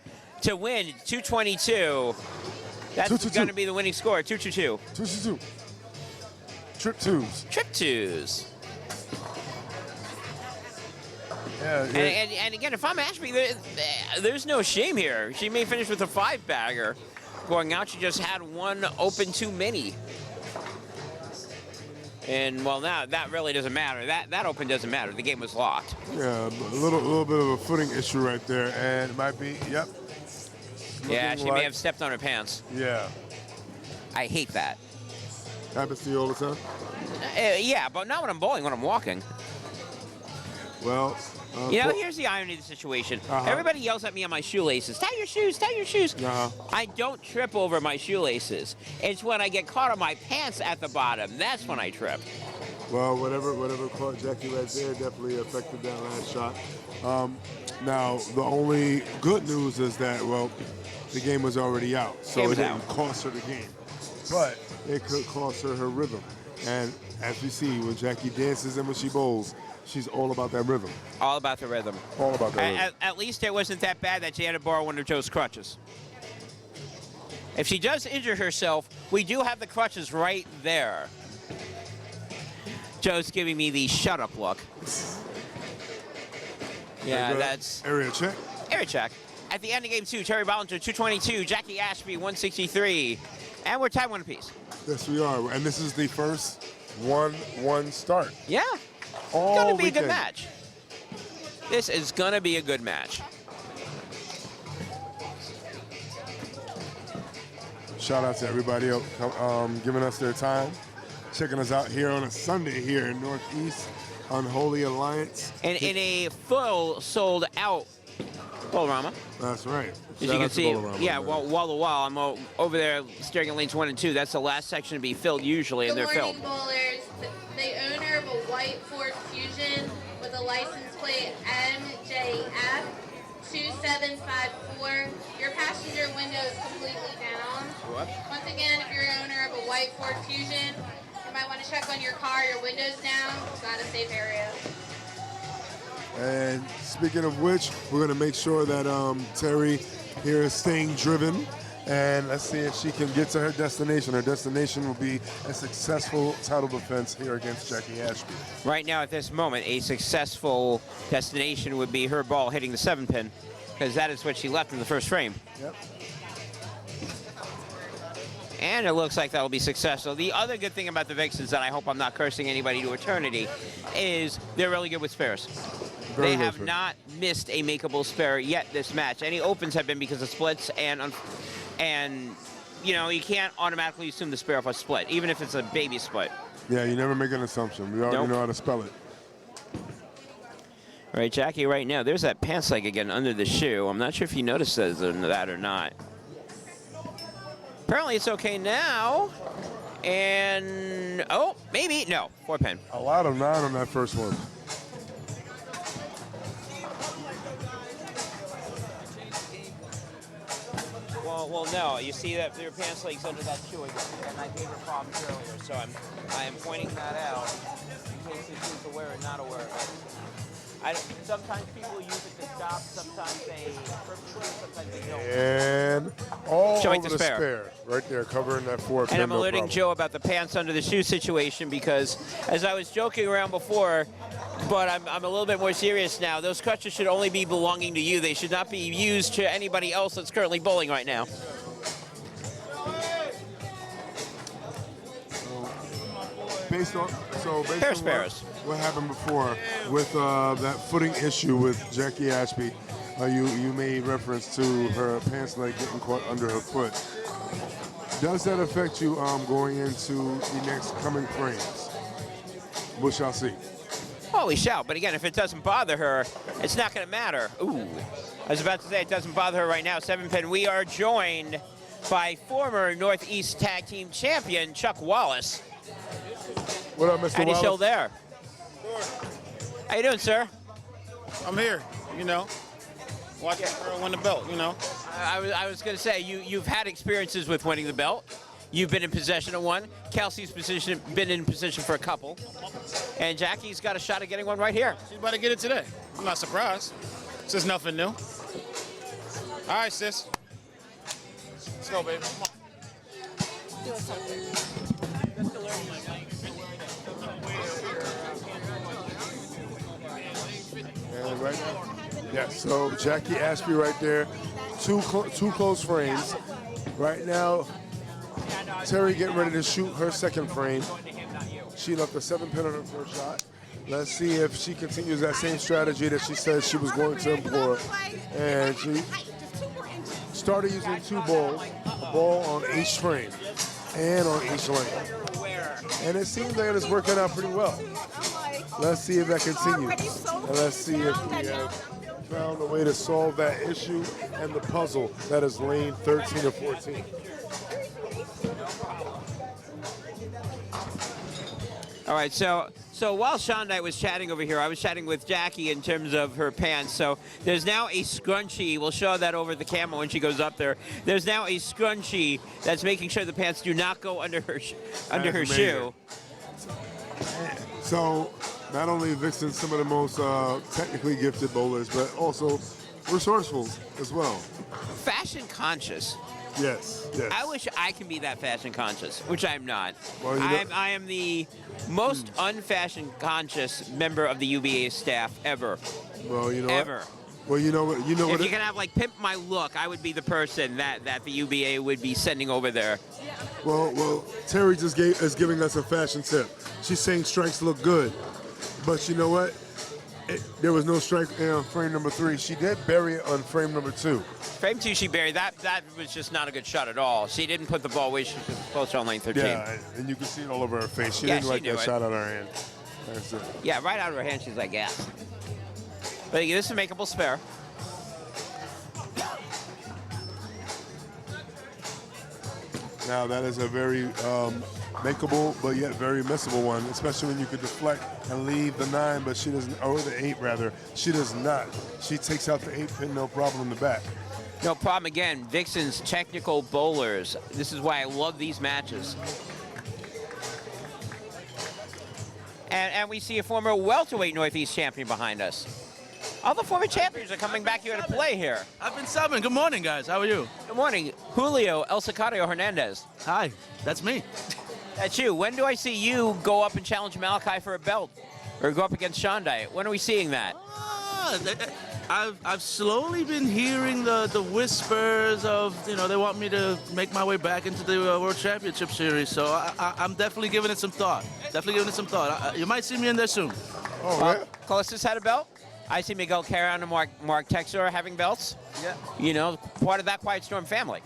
to win 222. That's going to be the winning score, 222. 2-2. Trip twos. Trip twos. Yeah, And again, if I'm Ashby, there's no shame here. She may finish with a 5-bagger. Going out, she just had one open too many. And, well, now that really doesn't matter. That open doesn't matter. The game was locked. Yeah, a little bit of a footing issue right there. And it might be, yep. Yeah, she may have stepped on her pants. Yeah. I hate that. Happens to you all the time? Yeah, but not when I'm bowling, when I'm walking. Well, You know, here's the irony of the situation. Everybody yells at me on my shoelaces. Tie your shoes, tie your shoes. I don't trip over my shoelaces. It's when I get caught on my pants at the bottom. That's when I trip. well, whatever caught Jackie right there definitely affected that last shot. Now, the only good news is that, well, the game was already out, so it didn't cost her the game. But it could cost her her rhythm. And as we see, when Jackie dances and when she bowls, she's all about that rhythm. All about the rhythm. All about that rhythm. At least it wasn't that bad that she had to borrow one of Joe's crutches. If she does injure herself, we do have the crutches right there. Joe's giving me the shut up look. Yeah, that's area check. area check. At the end of game 2, Terri Bollinger 222, Jackie Ashby 163, and we're tied 1 apiece. Yes, we are. And this is the first 1-1 start. Yeah. All It's gonna be a weekend. good match. This is gonna be a good match. Shout out to everybody giving us their time, checking us out here on a Sunday here in Northeast Unholy Alliance. And in a full sold out Bolorama. That's right. As you can see, yeah, wall to wall. I'm over there staring at lanes 1 and 2. That's the last section to be filled usually, and they're filled. Good morning, bowlers. The owner of a white Ford Fusion with a license plate MJF 2754. Your passenger window is completely down. What? Once again, if you're an owner of a white Ford Fusion, you might want to check on your car. Your window's down. It's not a safe area. And speaking of which, we're going to make sure that Terri here is staying driven. And let's see if she can get to her destination. Her destination will be a successful title defense here against Jackie Ashby. Right now, at this moment, a successful destination would be her ball hitting the 7-pin, because that is what she left in the first frame. Yep. And it looks like that'll be successful. The other good thing about the Vixens, and I hope I'm not cursing anybody to eternity, is they're really good with spares. They have not missed a makeable spare yet this match. Any opens have been because of splits, and you know, you can't automatically assume the spare off a split, even if it's a baby split. Yeah, you never make an assumption. We already know how to spell it. All right, Jackie, right now, there's that pants leg again under the shoe. I'm not sure if you noticed that or not. Apparently it's okay now. And, oh, maybe, no, 4-pin. A lot of 9 on that first one. Well, no. You see that their pants legs under that shoe again, and I gave her problems earlier, so I am pointing that out in case she's aware or not aware of it. Sometimes people use it to stop. Sometimes they purposely. Sometimes they don't. And all Showing over the the spare. spare. Right there, covering that forward pin. And I'm no alerting problem. Joe about the pants under the shoe situation because, as I was joking around before, but I'm a little bit more serious now. Those crutches should only be belonging to you. They should not be used to anybody else that's currently bowling right now. Based on what happened before with that footing issue with Jackie Ashby, you made reference to her pants leg getting caught under her foot. Does that affect you going into the next coming frames? We shall see. Well, we shall. But again, if it doesn't bother her, it's not going to matter. Ooh. I was about to say it doesn't bother her right now. 7-pin. We are joined by former Northeast Tag Team Champion Chuck Wallace. What up, Mr. And he's Wallace? still there. How you doing, sir? I'm here, watching the girl win the belt, I was going to say, you've had experiences with winning the belt. You've been in possession of one. Kelsey's been in position for a couple. And Jackie's got a shot at getting one right here. She's about to get it today. I'm not surprised. This is nothing new. All right, sis. Let's go, baby. Come And right now, yeah, so Jackie Ashby right there, two close frames. Right now, Terri getting ready to shoot her second frame. She left a 7-pin on her first shot. Let's see if she continues that same strategy that she said she was going to employ. And she started using 2 balls, a ball on each frame and on each lane. And it seems like it's working out pretty well. Let's see if that continues. And let's see if we have found a way to solve that issue and the puzzle that is lane 13 or 14. All right, so while Shondai was chatting over here, I was chatting with Jackie in terms of her pants. So there's now a scrunchie. We'll show that over the camera when she goes up there. There's now a scrunchie that's making sure the pants do not go under her shoe. So not only Vixens some of the most technically gifted bowlers, but also resourceful as well. Fashion conscious. Yes, yes. I wish I can be that fashion conscious, which I'm not. Well, I am the most unfashion conscious member of the UBA staff ever. Well, you know ever. What? Well, you know what? If you can have like pimp my look, I would be the person that the UBA would be sending over there. Well, Terri just is giving us a fashion tip. She's saying strikes look good, but you know what? There was no strike on frame number 3. She did bury it on frame number 2. Frame 2, she buried. That was just not a good shot at all. She didn't put the ball where she was supposed to on lane 13. Yeah, and you can see it all over her face. She Yeah, didn't she like knew that it. shot out of her hand. That's it. Yeah, right out of her hand, she's like, yeah. But this is a makeable spare. Now that is a very makeable but yet very missable one, especially when you could deflect and leave the 9, but she doesn't, or the 8 rather. She does not. She takes out the 8-pin, no problem in the back. No problem. Again, Vixens technical bowlers. This is why I love these matches. And we see a former welterweight Northeast champion behind us. All the former champions are coming back here to play here. I've been subbing. Good morning, guys. How are you? Good morning, Julio El Sicario Hernandez. Hi, that's me. That's you. When do I see you go up and challenge Malachi for a belt? Or go up against Shondai? When are we seeing that? I've slowly been hearing the whispers of, they want me to make my way back into the World Championship Series. So I'm definitely giving it some thought. You might see me in there soon. Oh, yeah. Closest had a belt. I see Miguel Caron and Mark Texor having belts. Yeah. Part of that Quiet Storm family.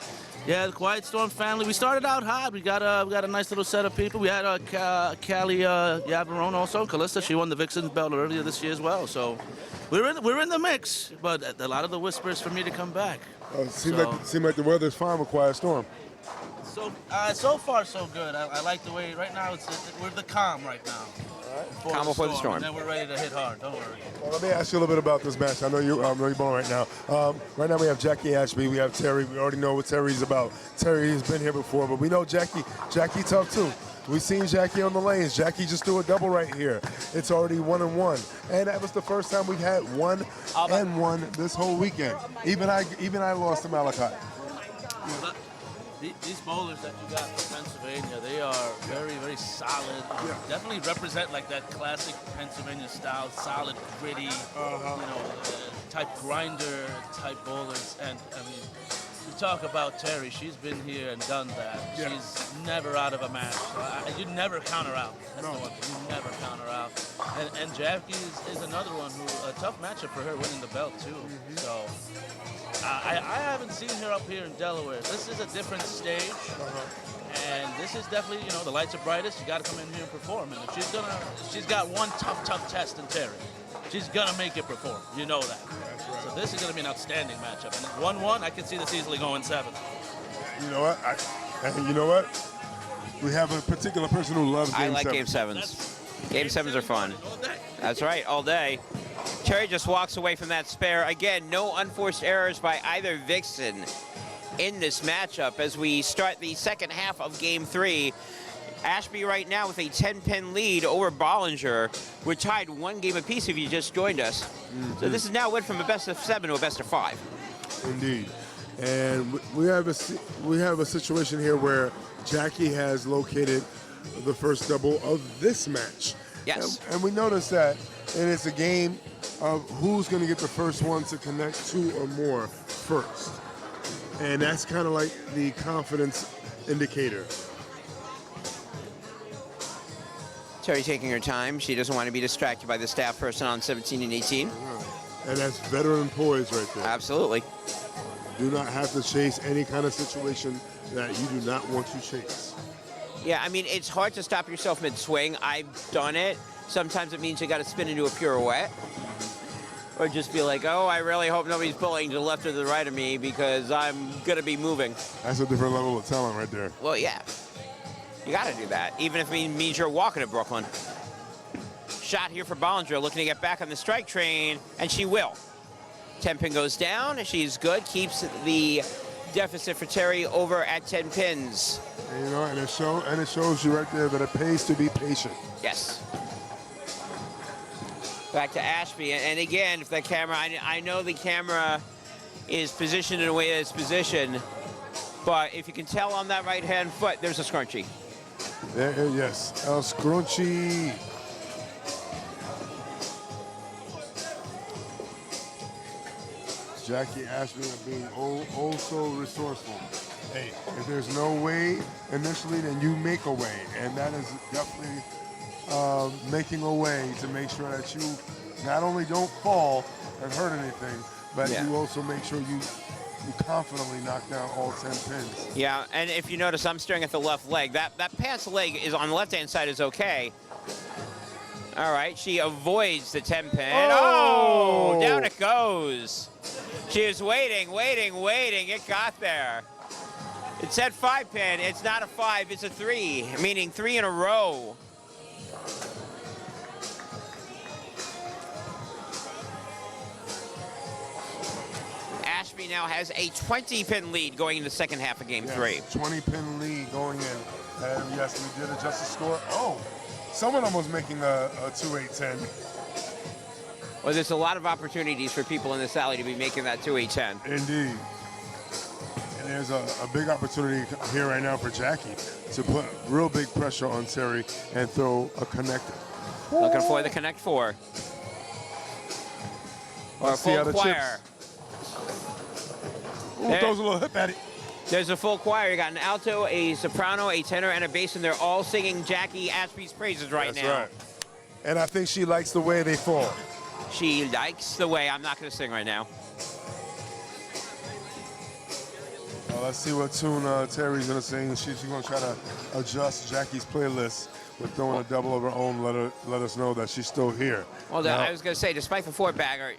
Yeah, the Quiet Storm family. We started out hot. We got a nice little set of people. We had Callie Yabarone also, Calista. She won the Vixens belt earlier this year as well. So we're in the mix. But a lot of the whispers for me to come back. Seems like the weather's fine with Quiet Storm. So far so good. I like the way right now we're the calm right now. All right, Combo for the storm. And then we're ready to hit hard. Don't worry. Well, let me ask you a little bit about this match. I know you're bowling right now. Right now we have Jackie Ashby. We have Terri. We already know what Terry's about. Terry has been here before, but we know Jackie tough too. We've seen Jackie on the lanes. Jackie just threw a double right here. It's already 1-1. And that was the first time we've had 1-1 this whole weekend. Even I lost to Malachi. These bowlers that you got from Pennsylvania, they are very, very solid. Yeah. Definitely represent like that classic Pennsylvania style, solid, gritty, type grinder type bowlers. And I mean, you talk about Terri, she's been here and done that. Yeah. She's never out of a match. You never count her out. That's the one thing. You never count her out. And Jackie is another one who, a tough matchup for her winning the belt too. So. I haven't seen her up here in Delaware. This is a different stage, and this is definitely, the lights are brightest. You got to come in here and perform. And if she's got one tough test in Terri. She's gonna make it perform. You know that. That's right. So this is gonna be an outstanding matchup. And 1-1, I can see this easily going 7. You know what? We have a particular person who loves Game 7. I like Game 7s. Game 7s are fun. That's right, all day. Terri just walks away from that spare. Again, no unforced errors by either Vixen in this matchup as we start the second half of Game 3. Ashby right now with a 10-pin lead over Bollinger. We're tied 1 game apiece if you just joined us. So this is now went from a best of 7 to a best of 5. Indeed. And we have a situation here where Jackie has located the first double of this match. Yes. And we notice that, and it's a game of who's going to get the first one to connect 2 or more first. And that's kind of like the confidence indicator. Terri taking her time. She doesn't want to be distracted by the staff person on 17 and 18. And that's veteran poise right there. Absolutely. Do not have to chase any kind of situation that you do not want to chase. Yeah, I mean, it's hard to stop yourself mid-swing. I've done it. Sometimes it means you got to spin into a pirouette. Or just be like, oh, I really hope nobody's pulling to the left or the right of me because I'm going to be moving. That's a different level of talent right there. Well, yeah. You got to do that, even if it means you're walking to Brooklyn. Shot here for Bollinger, looking to get back on the strike train, and she will. 10-pin goes down. She's good. Keeps the deficit for Terri over at 10 pins. And it shows you right there that it pays to be patient. Yes. Back to Ashby, and again, if the camera, I know the camera is positioned in a way that it's positioned, but if you can tell on that right-hand foot, there's a scrunchie. Yes, El Scrunchie. Jackie Ashby being oh so resourceful. Hey, if there's no way initially, then you make a way, and that is definitely making a way to make sure that you not only don't fall and hurt anything, but you also make sure you confidently knock down all 10 pins. Yeah, and if you notice, I'm staring at the left leg. That pants leg is on the left-hand side is okay. All right, she avoids the 10 pin. Oh, down it goes. She was waiting. It got there. It said 5 pin. It's not a 5, it's a 3, meaning 3 in a row. Ashby now has a 20-pin lead going into the second half of Game 3. 20-pin lead going in. And yes, we did adjust the score. Oh, someone almost making a 2-8-10. Well, there's a lot of opportunities for people in this alley to be making that 2-8-10. Indeed. And there's a big opportunity here right now for Jackie to put real big pressure on Terri and throw a connector. Looking for the Connect 4. Or a full choir. Ooh, throws a little hip at it. There's a full choir. You got an alto, a soprano, a tenor, and a bass, and they're all singing Jackie Ashby's praises right now. That's right. And I think she likes the way they fall. She likes the way. I'm not going to sing right now. Well, let's see what tune Terri's going to sing. She's going to try to adjust Jackie's playlist with throwing a double of her own. Let us know that she's still here. Well, I was going to say, despite the 4-bagger,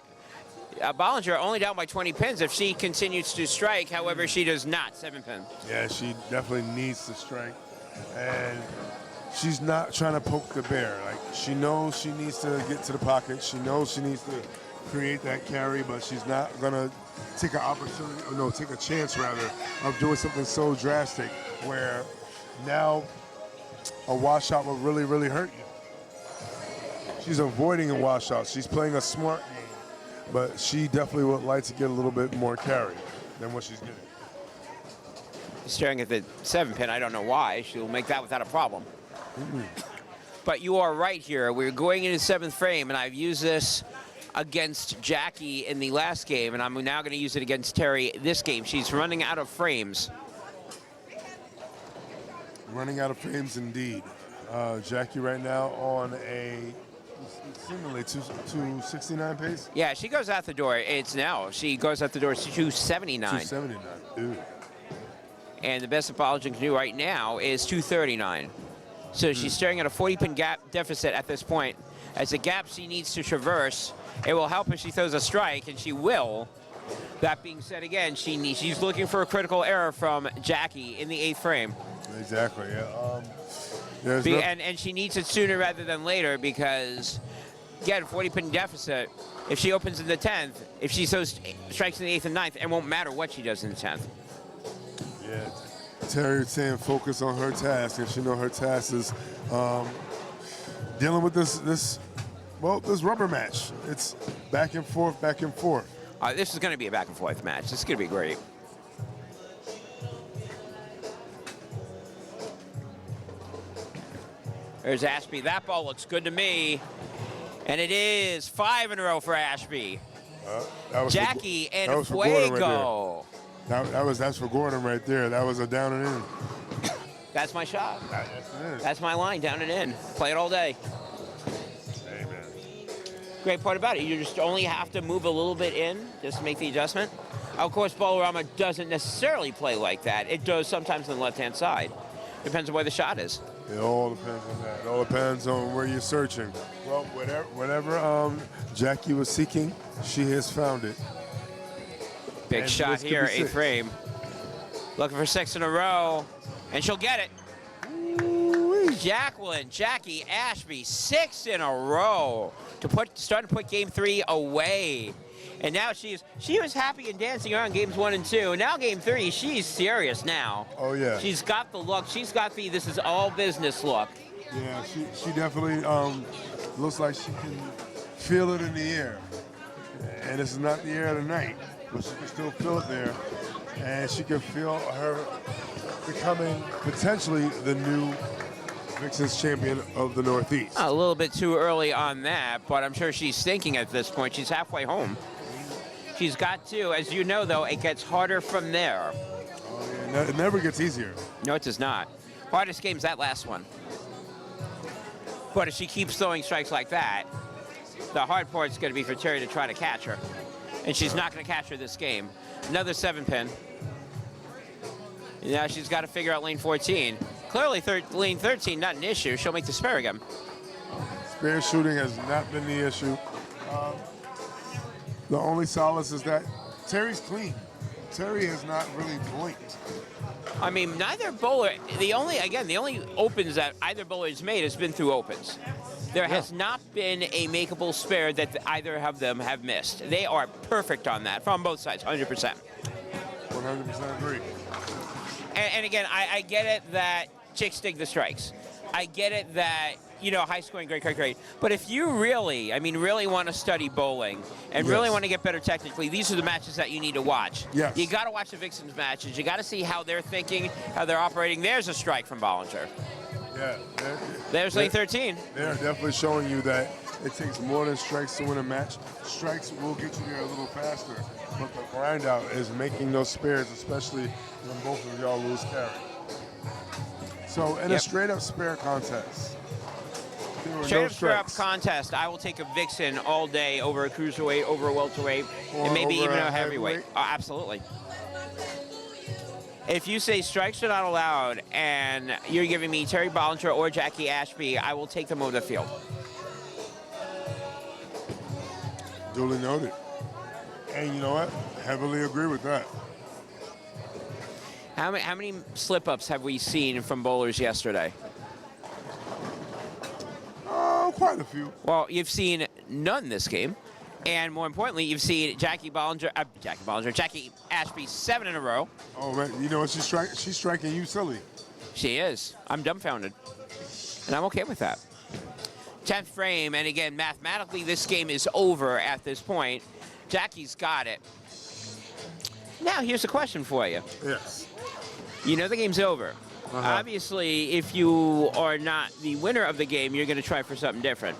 Bollinger only down by 20 pins if she continues to strike. However, she does not. 7 pin. Yeah, she definitely needs to strike. And she's not trying to poke the bear. Like, She knows she needs to get to the pocket. She knows she needs to create that carry, but she's not gonna take an opportunity, or no, take a chance rather, of doing something so drastic where now a washout will really, really hurt you. She's avoiding a washout. She's playing a smart game, but she definitely would like to get a little bit more carry than what she's getting. Staring at the 7-pin, I don't know why. She'll make that without a problem. But you are right here. We're going into 7th frame, and I've used this against Jackie in the last game, and I'm now going to use it against Terri this game. She's running out of frames. Running out of frames indeed. Jackie right now on a seemingly 269 pace. Yeah, she goes out the door. She goes out the door to 279. 279. Ooh. And the best that Bollinger can do right now is 239. So she's staring at a 40-pin gap deficit at this point. As the gap she needs to traverse, it will help if she throws a strike, and she will. That being said, again, she's looking for a critical error from Jackie in the 8th frame. Exactly, yeah. And she needs it sooner rather than later because, again, 40-pin deficit. If she opens in the 10th, if she throws strikes in the 8th and 9th, it won't matter what she does in the 10th. Yeah, Terri saying focus on her task, and she know her task is dealing with this rubber match. It's back and forth, back and forth. This is going to be a back and forth match. This is going to be great. There's Ashby. That ball looks good to me. And it is 5 in a row for Ashby. Jackie and Fuego. That's for Gordon right there. That was a down and in. That's my shot. Yes, That's my line, down and in. Play it all day. Amen. Great part about it, you just only have to move a little bit in just to make the adjustment. Of course, Bollinger doesn't necessarily play like that. It does sometimes on the left-hand side. Depends on where the shot is. It all depends on that. It all depends on where you're searching. Well, whatever Jackie was seeking, she has found it. Big shot here, 8th frame. Looking for 6 in a row, and she'll get it. Jackie Ashby, 6 in a row starting to put game 3 away. And now she was happy and dancing around games 1 and 2. Now game 3, she's serious now. Oh yeah. She's got the look. She's got the this is all business look. Yeah, she definitely looks like she can feel it in the air. And this is not the air of the night, but she can still feel it there. And she can feel her becoming potentially the new Vixens champion of the Northeast. A little bit too early on that, but I'm sure she's thinking at this point. She's halfway home. She's got to, as you know, though, it gets harder from there. Oh, yeah, it never gets easier. No, it does not. Hardest game's that last one. But if she keeps throwing strikes like that, the hard part's going to be for Terri to try to catch her. And she's not going to catch her this game. Another 7-pin. Now she's got to figure out lane 14. Clearly, lane 13, not an issue. She'll make the spare again. Spare shooting has not been the issue. The only solace is that Terri's clean. Terri has not really blinked. I mean, neither bowler, the only opens that either bowler has made has been through opens. There has not been a makeable spare that either of them have missed. They are perfect on that from both sides, 100%. 100% agree. And again, I get it that chicks dig the strikes. I get it that, high scoring, great. But if you really want to study bowling and really want to get better technically, these are the matches that you need to watch. Yes. You got to watch the Vixens matches. You got to see how they're thinking, how they're operating. There's a strike from Bollinger. Yeah. There's lane 13. They're definitely showing you that it takes more than strikes to win a match. Strikes will get you there a little faster, but the grind out is making those spares, especially when both of y'all lose carry. So in a straight up spare contest, Straight up spare-up contest, I will take a Vixen all day over a cruiserweight, over a welterweight, and maybe even a heavyweight. Absolutely. If you say strikes are not allowed and you're giving me Terri Bollinger or Jackie Ashby, I will take them over the field. Duly noted. And you know what? Heavily agree with that. How many slip-ups have we seen from bowlers yesterday? Quite a few. Well, you've seen none this game. And more importantly, you've seen Jackie Ashby 7 in a row. Oh, man. You know what? She's striking you silly. She is. I'm dumbfounded. And I'm okay with that. 10th frame, and again, mathematically, this game is over at this point. Jackie's got it. Now, here's a question for you. Yes. You know the game's over. Obviously, if you are not the winner of the game, you're going to try for something different.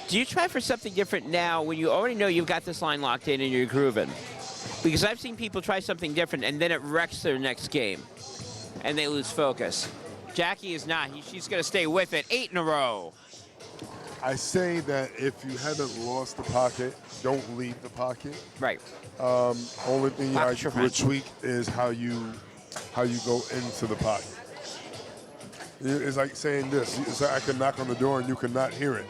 Do you try for something different now when you already know you've got this line locked in and you're grooving? Because I've seen people try something different, and then it wrecks their next game, and they lose focus. Jackie is not. She's going to stay with it. 8 in a row. I say that if you haven't lost the pocket, don't leave the pocket. Right. Only thing I Pocket your would friend. tweak is how you go into the pocket. It's like saying this. It's like I can knock on the door and you cannot hear it.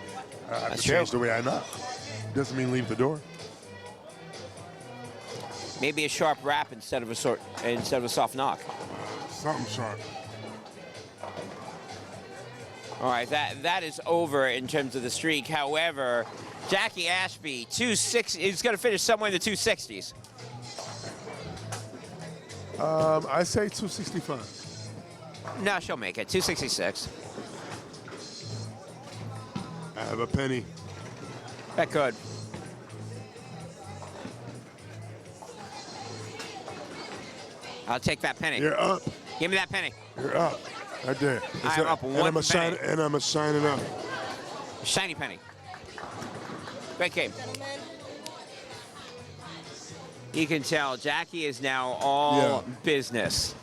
I have That's to change true. the way I knock. Doesn't mean leave the door. Maybe a sharp rap instead of a soft knock. Something sharp. All right, that is over in terms of the streak. However, Jackie Ashby, 260, is going to finish somewhere in the 260s. I say 265. No, she'll make it. 266. I have a penny. That could. I'll take that penny. You're up. Give me that penny. You're up. Right there. I'm up and one I'm a shine, penny. and I'm a shining up. Shiny penny. Great game. You can tell Jackie is now all business.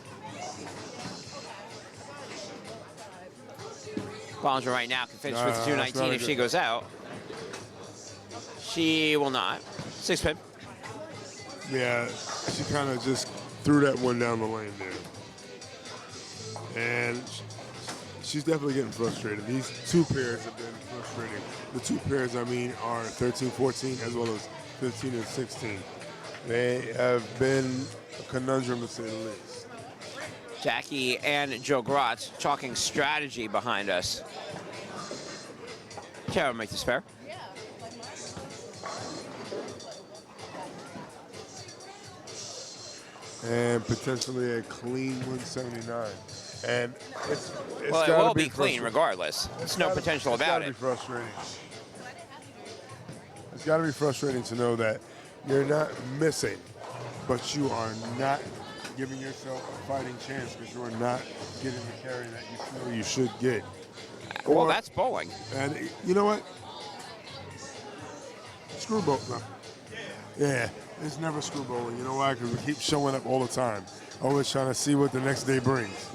Bollinger right now can finish with the 219 if she goes out. She will not. 6 pin. Yeah, she kind of just threw that one down the lane there. And she's definitely getting frustrated. These two pairs have been frustrating. The two pairs, I mean, are 13-14 as well as 15 and 16. They have been a conundrum to say the least. Jackie and Joe Grotz chalking strategy behind us. Terri will make the spare. And potentially a clean 179. And it's Well, it gotta will be clean frustrating. regardless. There's no potential about it. It's gotta be frustrating. It's gotta be frustrating to know that you're not missing, but you are not giving yourself a fighting chance because you're not getting the carry that you feel you should get. Well, that's bowling. And you know what? Screw bowl. No. Yeah, it's never screw bowling. You know why? Because we keep showing up all the time. Always trying to see what the next day brings.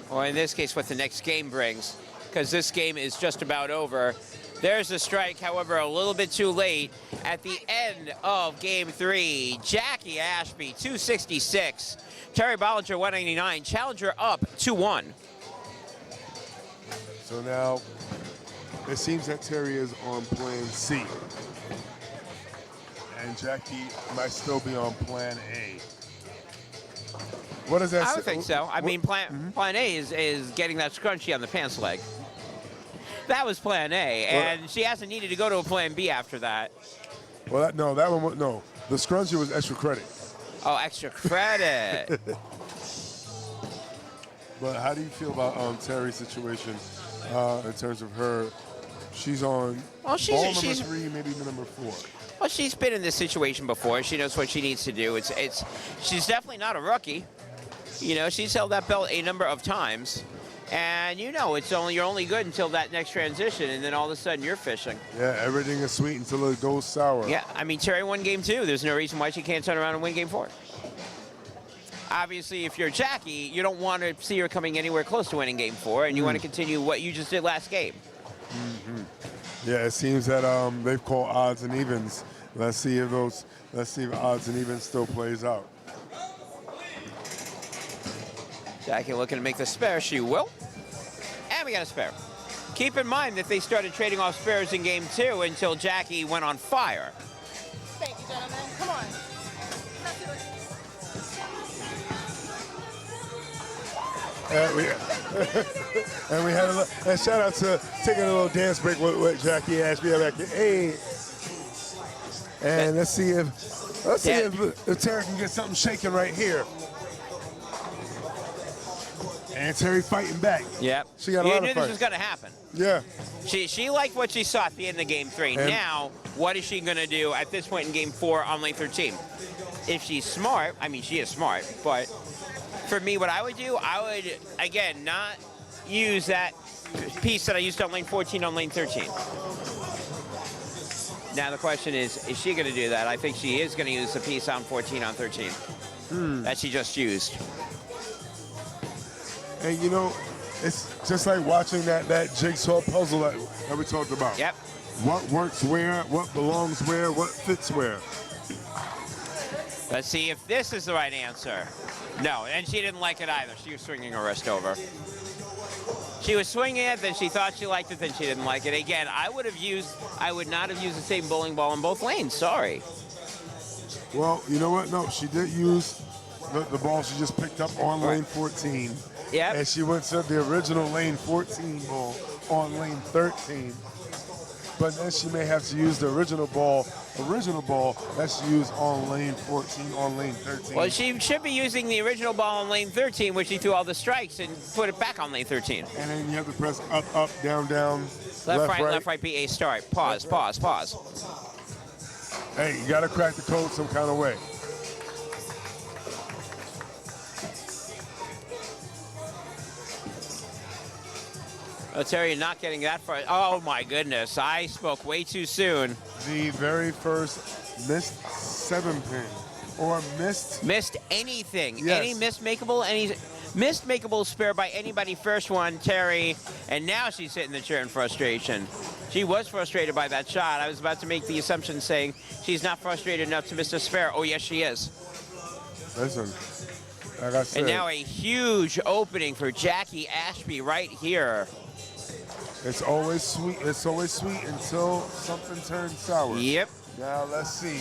Or in this case, what the next game brings, because this game is just about over. There's a strike, however, a little bit too late at the end of game 3. Jackie Ashby, 266. Terri Bollinger, 199. Challenger up 2-1. So now it seems that Terri is on plan C. And Jackie might still be on plan A. What does that say? I would think so. I mean, plan A is getting that scrunchie on the pants leg. That was plan A, and she hasn't needed to go to a plan B after that. Well, that one was, no. The scrunchie was extra credit. Oh, extra credit. But how do you feel about Terri's situation in terms of her? She's on Well, ball number 3, maybe number 4. Well, she's been in this situation before. She knows what she needs to do. She's definitely not a rookie. You know, she's held that belt a number of times. And you know, you're only good until that next transition, and then all of a sudden you're fishing. Yeah, everything is sweet until it goes sour. Yeah, I mean, Terri won game 2. There's no reason why she can't turn around and win game 4. Obviously, if you're Jackie, you don't want to see her coming anywhere close to winning game 4, and you want to continue what you just did last game. Yeah, it seems that they've called odds and evens. Let's see if odds and evens still plays out. Jackie looking to make the spare. She will. And we got a spare. Keep in mind that they started trading off spares in game 2 until Jackie went on fire. Thank you, gentlemen. Come on. And we had and shout out to taking a little dance break with Jackie Ashby back here. Hey. And let's see if Terri can get something shaking right here. And Terri fighting back. Yep. She got a you lot knew of this fight. was going to happen. Yeah. She liked what she saw at the end of Game 3. And now, what is she going to do at this point in Game 4 on lane 13? If she's smart, I mean, she is smart, but for me, what I would do, I would, again, not use that piece that I used on lane 14 on lane 13. Now the question is she going to do that? I think she is going to use the piece on 14 on 13 that she just used. And you know, it's just like watching that jigsaw puzzle that we talked about. Yep. What works where, what belongs where, what fits where. Let's see if this is the right answer. No, and she didn't like it either. She was swinging her wrist over. She was swinging it, then she thought she liked it, then she didn't like it. Again, I would not have used the same bowling ball in both lanes. Sorry. Well, you know what? No, she did use the ball she just picked up on lane 14. Yep. And she went to the original lane 14 ball on lane 13. But then she may have to use the original ball that she used on lane 14, on lane 13. Well, she should be using the original ball on lane 13, where she threw all the strikes, and put it back on lane 13. And then you have to press up, up, down, down, Left, right, B, A, start. Pause, pause, pause. Hey, you got to crack the code some kind of way. Oh, Terri, you're not getting that far. Oh, my goodness. I spoke way too soon. The very first missed 7-pin. Or missed anything. Yes. Any missed makeable spare by anybody. First one, Terri. And now she's hitting the chair in frustration. She was frustrated by that shot. I was about to make the assumption saying she's not frustrated enough to miss a spare. Oh, yes, she is. Listen, like I said. And now a huge opening for Jackie Ashby right here. It's always sweet. It's always sweet until something turns sour. Yep. Now let's see.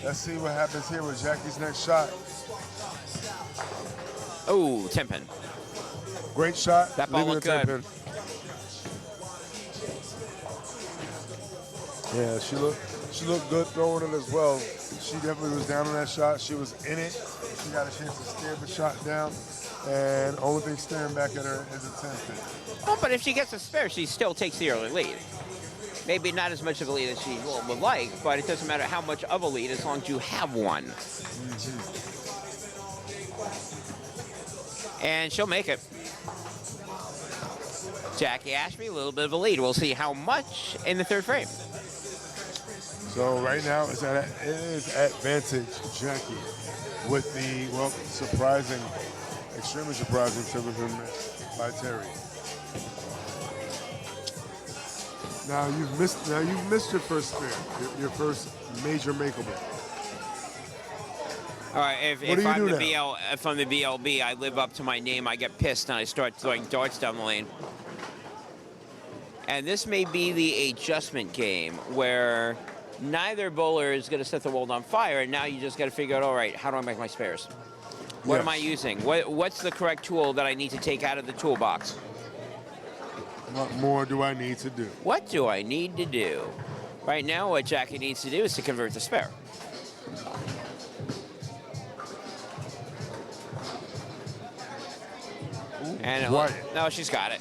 Let's see what happens here with Jackie's next shot. Oh, 10-pin. Great shot. That ball looked good. 10-pin. Yeah, she looked good throwing it as well. She definitely was down on that shot. She was in it. She got a chance to stare the shot down. And only thing staring back at her is a 10-pin. Well, but if she gets a spare, she still takes the early lead. Maybe not as much of a lead as she would like, but it doesn't matter how much of a lead as long as you have one. And she'll make it. Jackie Ashby, a little bit of a lead. We'll see how much in the third frame. So right now it is advantage Jackie with the, well, surprising, extremely surprising 7-pin miss by Terri. Now you've missed your first spare, your first major makeable. All right, if I'm the BLB, I live up to my name, I get pissed, and I start throwing darts down the lane. And this may be the adjustment game where neither bowler is going to set the world on fire, and now you just got to figure out, all right, how do I make my spares? What am I using? What's the correct tool that I need to take out of the toolbox? What more do I need to do? What do I need to do? Right now, what Jackie needs to do is to convert the spare. And no, she's got it.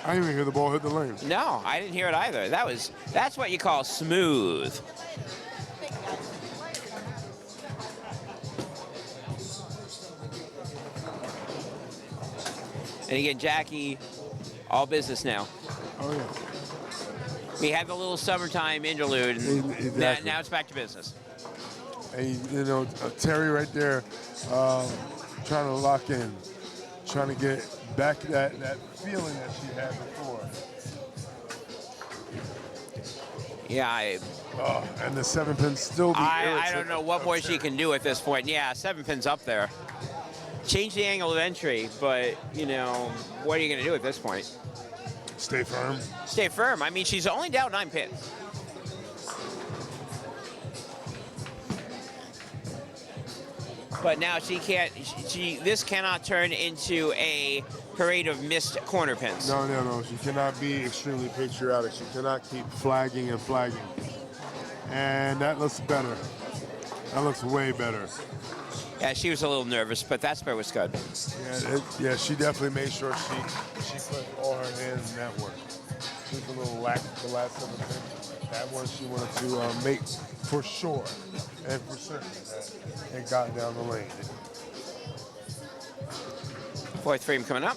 I didn't even hear the ball hit the lane. No, I didn't hear it either. That's what you call smooth. And again, Jackie, all business now. Oh, yeah. We had the little summertime interlude, and Exactly. now it's back to business. And, you know, Terri right there trying to lock in, trying to get back that feeling that she had before. Yeah, and the 7-pin still be I don't know what more she can do at this point. Yeah, 7-pin's up there. Change the angle of entry, but, you know, what are you going to do at this point? Stay firm. Stay firm. I mean, she's only down 9 pins. But now she can't, this cannot turn into a parade of missed corner pins. No. She cannot be extremely patriotic. She cannot keep flagging and flagging. And that looks better. That looks way better. Yeah, she was a little nervous, but that spray was good. Yeah, she definitely made sure she put all her hands in that one. She was a little lax the last 7 pins. That one she wanted to make for sure and for certain that it got down the lane. Fourth frame coming up.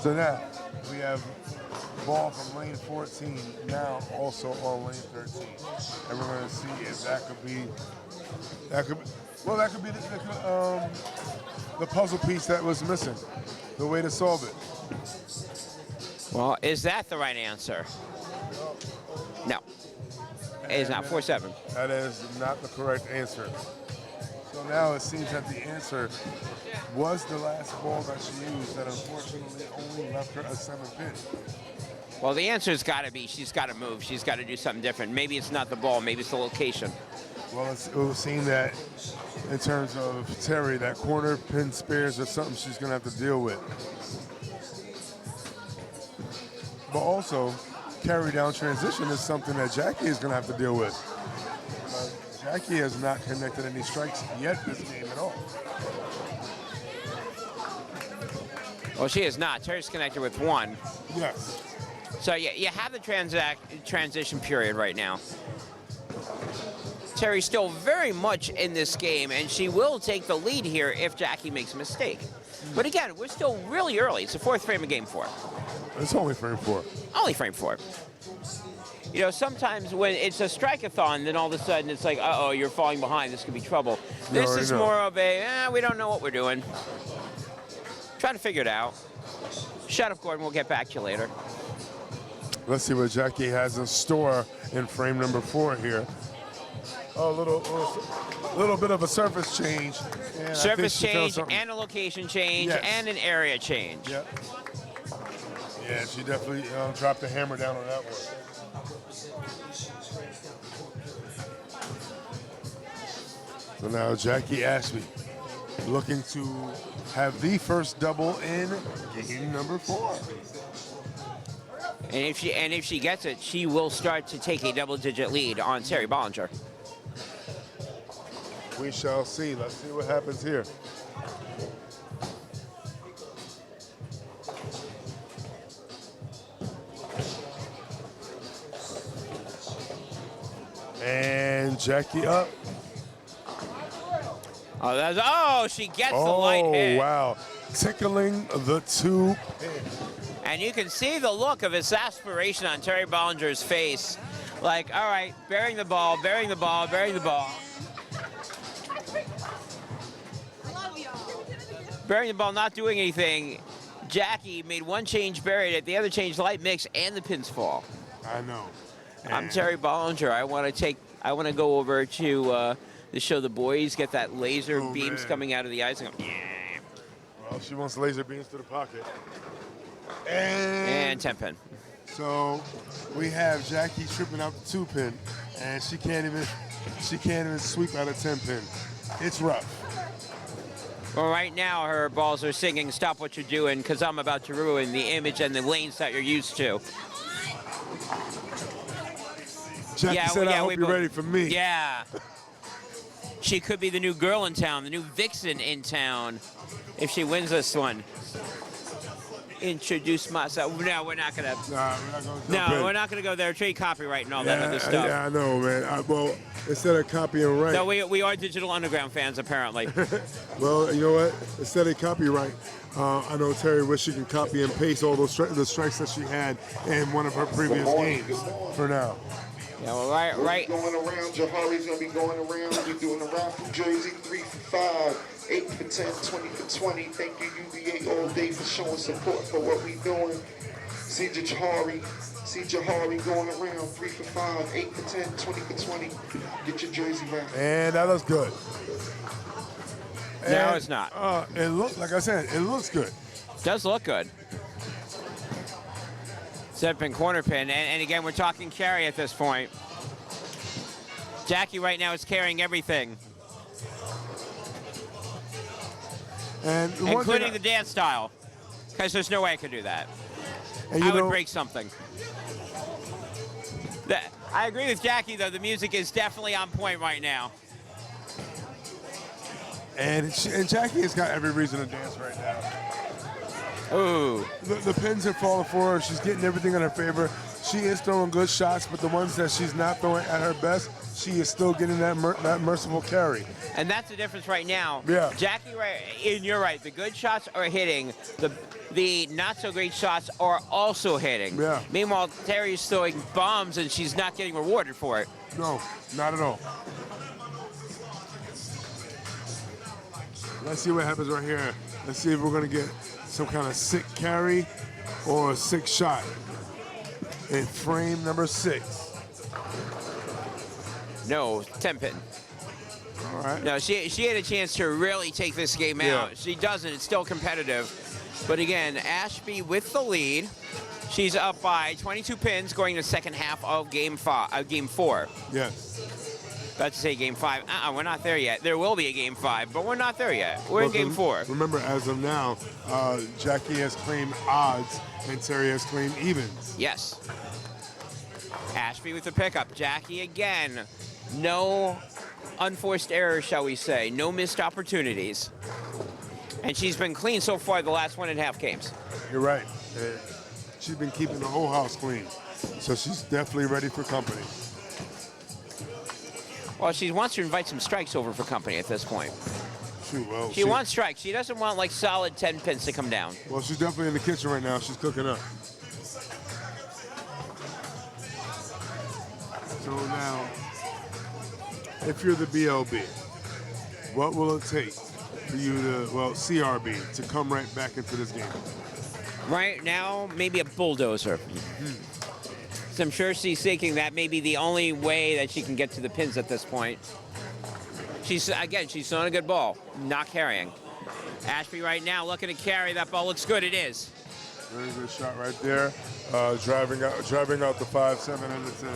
So now we have ball from lane 14 now also on lane 13, and we're going to see if that could be the puzzle piece that was missing, the way to solve it. Well, is that the right answer? No. It is not. 4-7. That is not the correct answer. So now it seems that the answer was the last ball that she used that unfortunately only left her a 7-pin. Well, the answer's got to be she's got to move. She's got to do something different. Maybe it's not the ball. Maybe it's the location. Well, it would seem that in terms of Terri, that corner pin spares are something she's going to have to deal with. But also, carry down transition is something that Jackie is going to have to deal with. Jackie has not connected any strikes yet this game at all. Well, she is not. Terri's connected with 1. Yes. So you have the transition period right now. Terri's still very much in this game, and she will take the lead here if Jackie makes a mistake. But again, we're still really early. It's the 4th frame of game 4. It's only frame 4. Only frame 4. You know, sometimes when it's a strike-a-thon, then all of a sudden it's like, uh-oh, you're falling behind. This could be trouble. This is more of a, we don't know what we're doing. Trying to figure it out. Shut up, Gordon. We'll get back to you later. Let's see what Jackie has in store in frame number 4 here. Oh, a little bit of a surface change. And surface change and a location change and an area change. Yep. Yeah, she definitely dropped the hammer down on that one. So now Jackie Ashby looking to have the first double in game number 4. And if she gets it, she will start to take a double-digit lead on Terri Bollinger. We shall see. Let's see what happens here. And Jackie up. Oh, she gets the light hit. Oh, wow. Tickling the 2 pin. And you can see the look of exasperation on Terri Bollinger's face. Like, all right, burying the ball, burying the ball, burying the ball. Burying the ball, not doing anything. Jackie made one change, buried it. The other change, light mix, and the pins fall. I know. I'm Terri Bollinger. I want to go over to show the boys, get that laser beams coming out of the eyes. And go, yeah. Well, she wants laser beams to the pocket. And 10 pin. So we have Jackie tripping out the 2 pin, and she can't even sweep out a 10 pin. It's rough. Well, right now her balls are singing, "Stop what you're doing," because I'm about to ruin the image and the lanes that you're used to. Jackie said, I hope you're ready for me. Yeah. She could be the new girl in town, the new Vixen in town, if she wins this one. Introduce myself. No, we're not gonna. Nah, we're not gonna go there. Trade copyright and all that other stuff. Yeah, I know, man. Well, instead of copying right. No, we are Digital Underground fans, apparently. Well, you know what? Instead of copyright, I know Terri wish she can copy and paste all those the strikes that she had in one of her previous games. For now. Yeah, well, right. Going around, Jahari's gonna be going around. We're doing a round from Jersey, 3 for 5. 8 for 10, 20 for 20. Thank you, UBA, all day for showing support for what we doing. See Jahari going around. 3 for 5, 8 for 10, 20 for 20. Get your jersey back. And that looks good. No, it's not. It looks, like I said, it looks good. Does look good. Set pin, corner pin, and again, we're talking carry at this point. Jackie right now is carrying everything. And the one including thing the dance style, because there's no way I could do that. and I you would know, break something. I agree with Jackie, though. The music is definitely on point right now. and Jackie has got every reason to dance right now. Ooh. The pins are falling for her. She's getting everything in her favor. She is throwing good shots, but the ones that she's not throwing at her best, she is still getting that merciful carry. And that's the difference right now. Yeah. Jackie, and you're right. The good shots are hitting. The not so great shots are also hitting. Yeah. Meanwhile, Terry's throwing bombs and she's not getting rewarded for it. No, not at all. Let's see what happens right here. Let's see if we're going to get some kind of sick carry or a sick shot in frame number 6. No, 10 pin. All right. No, she had a chance to really take this game out. Yeah. She doesn't. It's still competitive. But again, Ashby with the lead. She's up by 22 pins going to the second half of game 4. Yes. About to say game 5. We're not there yet. There will be a game 5, but we're not there yet. We're in game 4. Remember, as of now, Jackie has claimed odds and Terri has claimed evens. Yes. Ashby with the pickup. Jackie again. No unforced errors, shall we say. No missed opportunities. And she's been clean so far the last 1.5 games. You're right. She's been keeping the whole house clean. So she's definitely ready for company. Well, she wants to invite some strikes over for company at this point. Shoot, well, She wants strikes. She doesn't want like solid 10 pins to come down. Well, she's definitely in the kitchen right now. She's cooking up. So now, if you're the BLB, what will it take for you to, well, CRB, to come right back into this game? Right now, maybe a bulldozer. So I'm sure she's thinking that may be the only way that she can get to the pins at this point. She's throwing a good ball, not carrying. Ashby right now looking to carry. That ball looks good. It is. Very good shot right there. Driving out the 5, 7, and the 10.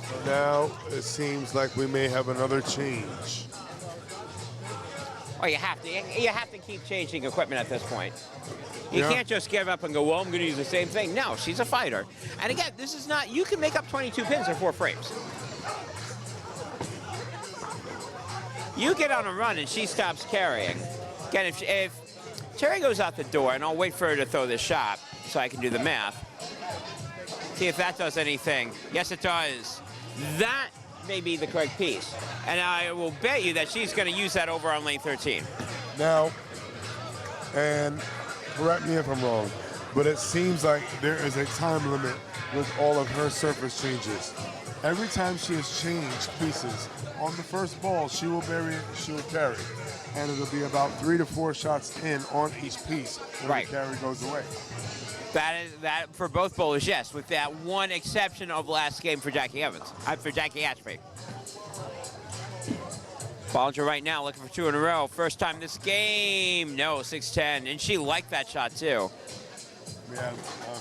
So now it seems like we may have another change. Oh, you have to keep changing equipment at this point. You Yeah. can't just give up and go, well, I'm going to use the same thing. No, she's a fighter. And again, this is not, you can make up 22 pins in 4 frames. You get on a run and she stops carrying. Again, if Terri goes out the door, and I'll wait for her to throw this shot so I can do the math. See if that does anything. Yes, it does. That may be the correct piece. And I will bet you that she's going to use that over on lane 13. Now, and correct me if I'm wrong, but it seems like there is a time limit with all of her surface changes. Every time she has changed pieces, on the first ball, she will carry. And it'll be about 3 to 4 shots in on each piece when the carry goes away. That for both bowlers, yes, with that one exception of last game for Jackie Ashby. Bollinger right now looking for 2 in a row. First time this game. No, 6-10. And she liked that shot, too. Yeah,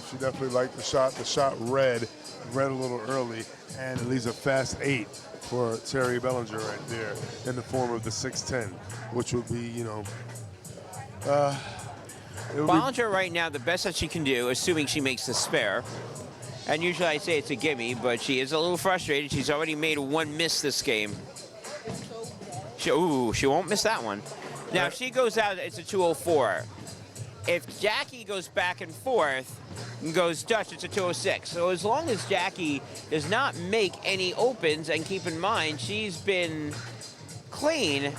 she definitely liked the shot. The shot read a little early, and it leaves a fast 8 for Terri Bollinger right there in the form of the 6-10, which would be, Bollinger right now, the best that she can do, assuming she makes the spare. And usually I say it's a gimme, but she is a little frustrated. She's already made 1 miss this game. She won't miss that one. Now, if she goes out, it's a 204. If Jackie goes back and forth and goes Dutch, it's a 206. So as long as Jackie does not make any opens, and keep in mind, she's been clean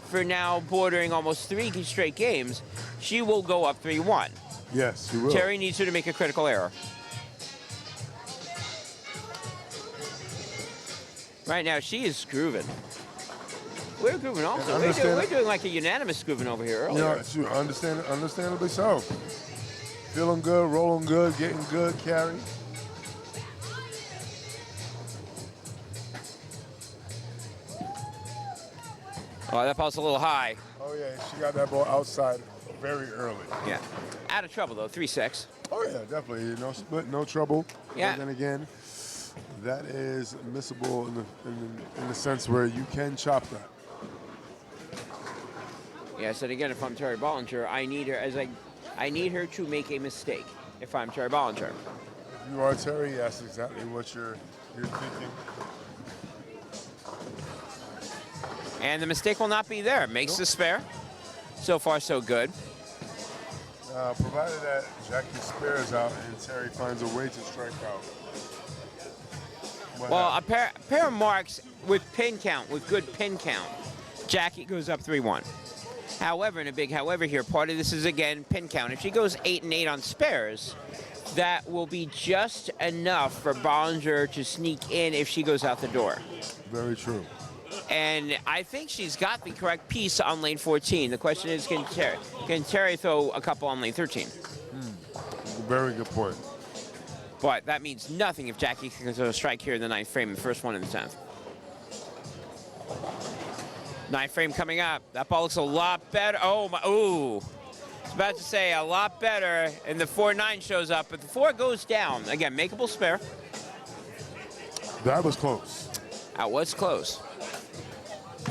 for now bordering almost 3 straight games, she will go up 3-1. Yes, she will. Terri needs her to make a critical error. Right now, she is grooving. We're grooving also. We're doing like a unanimous grooving over here earlier. Understandably so. Feeling good, rolling good, getting good, carry. Oh, that ball's a little high. Oh, yeah, she got that ball outside very early. Yeah. Out of trouble, though, 3-6. Oh, yeah, definitely. No split, no trouble. Yeah. But then again, that is missable in the sense where you can chop that. Yes, and again, if I'm Terri Bollinger, I need her I need her to make a mistake. If I'm Terri Bollinger. If you are Terri, that's exactly what you're thinking. And the mistake will not be there. Makes the spare. So far, so good. Provided that Jackie spares out and Terri finds a way to strike out. Well, a pair of marks with pin count, with good pin count, Jackie goes up 3-1. However, in a big however here, part of this is, again, pin count. If she goes 8 and 8 on spares, that will be just enough for Bollinger to sneak in if she goes out the door. Very true. And I think she's got the correct piece on lane 14. The question is, can Terri throw a couple on lane 13? Very good point. But that means nothing if Jackie can throw a strike here in the 9th frame, the first one in the 10th. 9th frame coming up. That ball looks a lot better. Oh, my, ooh. I was about to say a lot better, and the 4-9 shows up, but the 4 goes down. Again, makeable spare. That was close. That was close.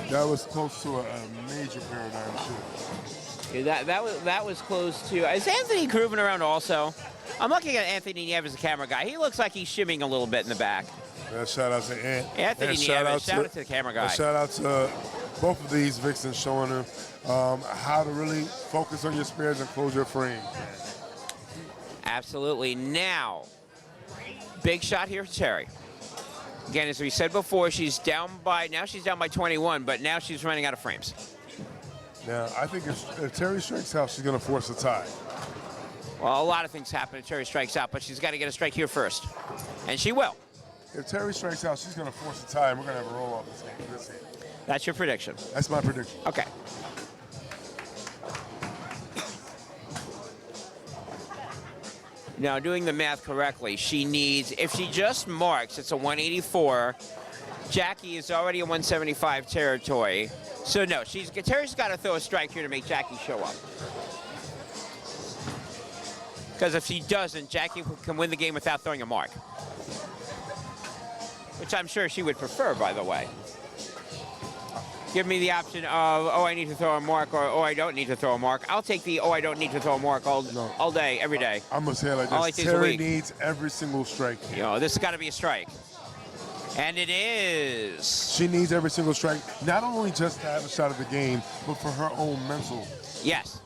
That was close to a major paradigm shift. Yeah, that was close to. Is Anthony grooving around also? I'm looking at Anthony Nieves, the camera guy. He looks like he's shimming a little bit in the back. Shout out to Anthony Nieves. Shout out to the camera guy. Shout out to both of these Vixens showing them how to really focus on your spares and close your frame. Absolutely. Now, big shot here for Terri. Again, as we said before, she's down by 21, but now she's running out of frames. Now, I think if Terri strikes out, she's going to force a tie. Well, a lot of things happen if Terri strikes out, but she's got to get a strike here first. And she will. If Terri strikes out, she's going to force a tie, and we're going to have a roll-off this game. That's your prediction? That's my prediction. Okay. Now, doing the math correctly, she needs, if she just marks, it's a 184. Jackie is already in 175 territory. So, no, Terri's got to throw a strike here to make Jackie show up. Because if she doesn't, Jackie can win the game without throwing a mark. Which I'm sure she would prefer, by the way. Give me the option of, oh, I need to throw a mark, or, oh, I don't need to throw a mark. I'll take the, oh, I don't need to throw a mark all day, every day. I'm going to say it like this. Terri needs every single strike. You know, this has got to be a strike. And it is. She needs every single strike, not only just to have a shot at the game, but for her own mental. Yes.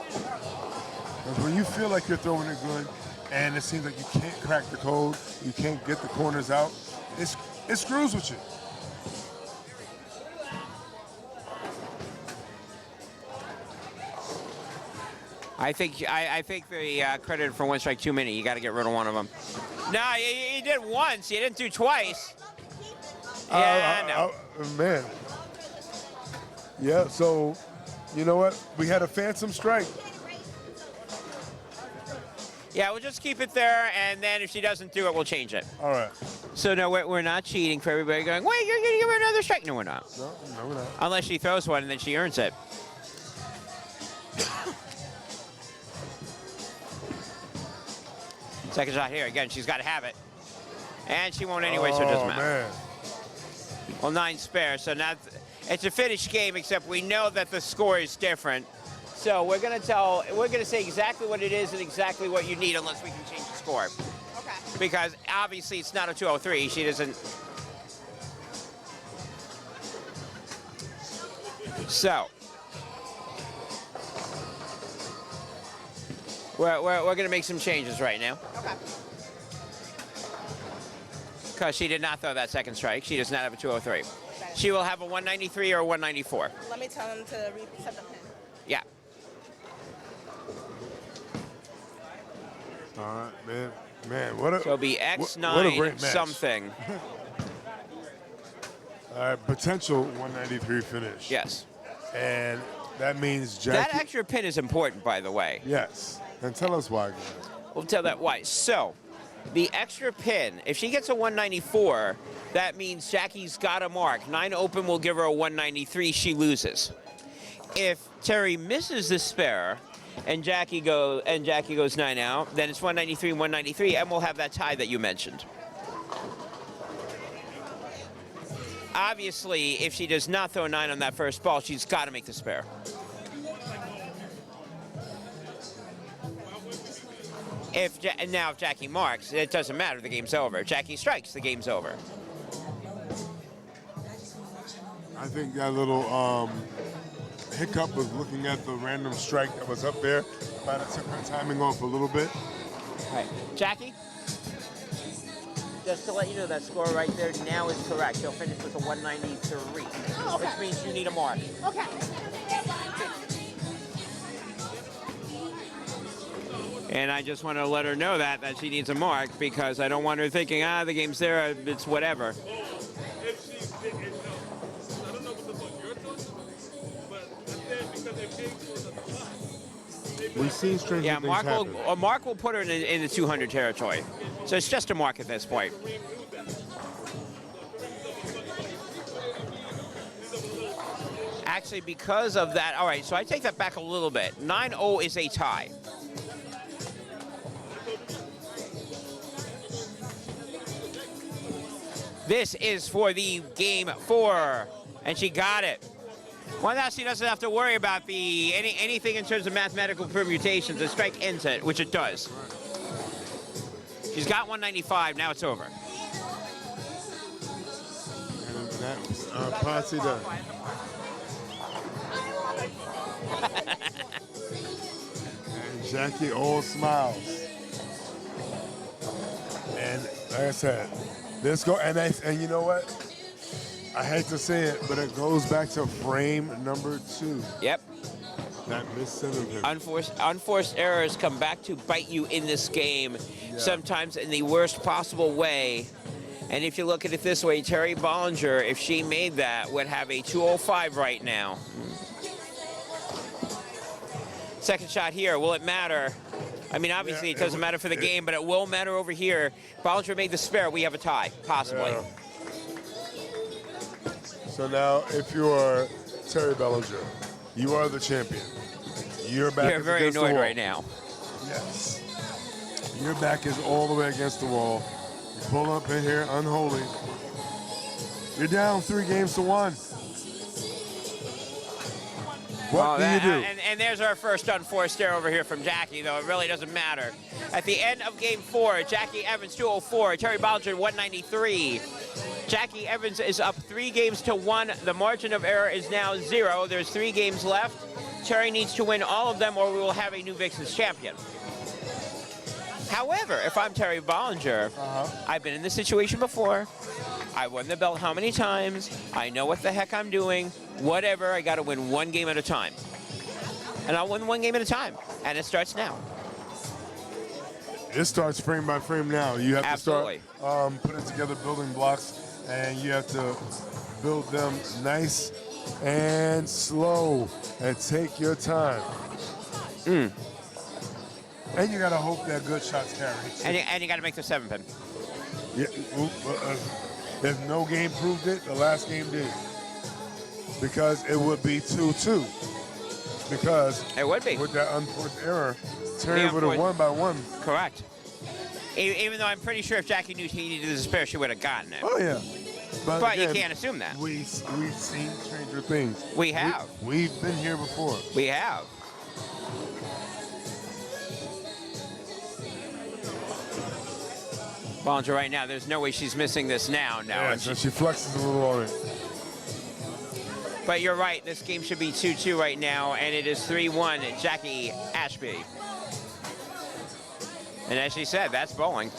Because when you feel like you're throwing it good, and it seems like you can't crack the code, you can't get the corners out, it screws with you. I think the credit for one strike too many. You got to get rid of one of them. No, you did once. You didn't do twice. Yeah, no. Man. Yeah, so, you know what? We had a phantom strike. Yeah, we'll just keep it there, and then if she doesn't do it, we'll change it. All right. So, no, we're not cheating for everybody going, wait, you're going to give her another strike. No, we're not. No, we're not. Unless she throws one, and then she earns it. Second shot here. Again, she's got to have it. And she won't anyway, so it doesn't matter. Man. Well, 9 spare, so now it's a finished game, except we know that the score is different. So we're going to say exactly what it is and exactly what you need unless we can change the score. Okay. Because obviously it's not a 203. She doesn't. So. We're going to make some changes right now. Okay. Because she did not throw that second strike. She does not have a 203. Okay. She will have a 193 or a 194. Let me tell him to reset the pin. Yeah. All right, man. Man, what a... So it'll be X9 what a great match. something. All right, potential 193 finish. Yes. And that means Jackie... That extra pin is important, by the way. Yes. And tell us why. We'll tell that why. So, the extra pin, if she gets a 194, that means Jackie's got a mark. 9 open will give her a 193. She loses. If Terri misses the spare, and Jackie goes 9 out, then it's 193, 193, and we'll have that tie that you mentioned. Obviously, if she does not throw 9 on that first ball, she's got to make the spare. If Jackie marks, it doesn't matter. The game's over. If Jackie strikes, the game's over. I think that little hiccup was looking at the random strike that was up there. Might have took her timing off a little bit. All right, Jackie? Just to let you know, that score right there now is correct. She'll finish with a 193, which means you need a mark. Okay. And I just want to let her know that she needs a mark, because I don't want her thinking, the game's there, it's whatever. We've seen stranger things happen. Mark will put her in the 200 territory. So it's just a mark at this point. Actually, because of that, all right, so I take that back a little bit. 9-0 is a tie. This is for the game 4, and she got it. Well, now she doesn't have to worry about anything in terms of mathematical permutations. The strike ends it, which it does. She's got 195. Now it's over. And that was posse done. And Jackie all smiles. And like I said, and you know what? I hate to say it, but it goes back to frame number 2. Yep. That missed 7 pin. Unforced errors come back to bite you in this game, sometimes in the worst possible way. And if you look at it this way, Terri Bollinger, if she made that, would have a 205 right now. Second shot here, will it matter? I mean, obviously it doesn't matter for the game, but it will matter over here. Bollinger made the spare. We have a tie, possibly. Yeah. So now, if you are Terri Bollinger, you are the champion. Your back is very against the annoyed wall. right now. Yes. Your back is all the way against the wall. You pull up in here, Unholy. You're down 3 games to 1. What do you do? And there's our first unforced error over here from Jackie, though it really doesn't matter. At the end of game 4, Jackie Evans 204, Terri Bollinger 193. Jackie Evans is up 3 games to 1. The margin of error is now 0. There's 3 games left. Terri needs to win all of them, or we will have a new Vixens champion. However, if I'm Terri Bollinger, I've been in this situation before. I won the belt how many times? I know what the heck I'm doing. Whatever, I got to win 1 game at a time. And I'll win 1 game at a time. And it starts now. It starts frame by frame now. You have Absolutely. to start putting together building blocks, and you have to build them nice and slow and take your time. And you got to hope that good shots carry. And you got to make the 7 pin. Yeah, if no game proved it, the last game did. Because it would be 2-2. Because it would be. With that unforced error, Terri would have won by 1. Correct. Even though I'm pretty sure if Jackie knew he needed the spare, she would have gotten it. Oh, yeah. But again, you can't assume that. We've seen stranger things. We have. We've been here before. We have. Bollinger right now, there's no way she's missing this now. Yeah, so she flexes a little on it. But you're right, this game should be 2-2 right now, and it is 3-1 Jackie Ashby. And as she said, that's bowling.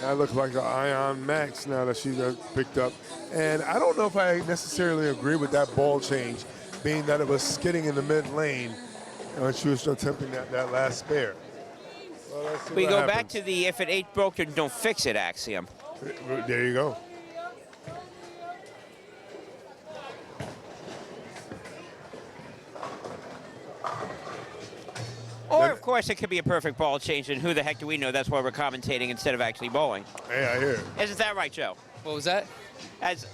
That looks like an Ion Max now that she picked up. And I don't know if I necessarily agree with that ball change, being that it was skidding in the mid lane when she was attempting that last spare. Well, we go back to the if it ain't broken, don't fix it axiom. There you go. Or, of course, it could be a perfect ball change, and who the heck do we know? That's why we're commentating instead of actually bowling. Hey, I hear it. Isn't that right, Joe? What was that? as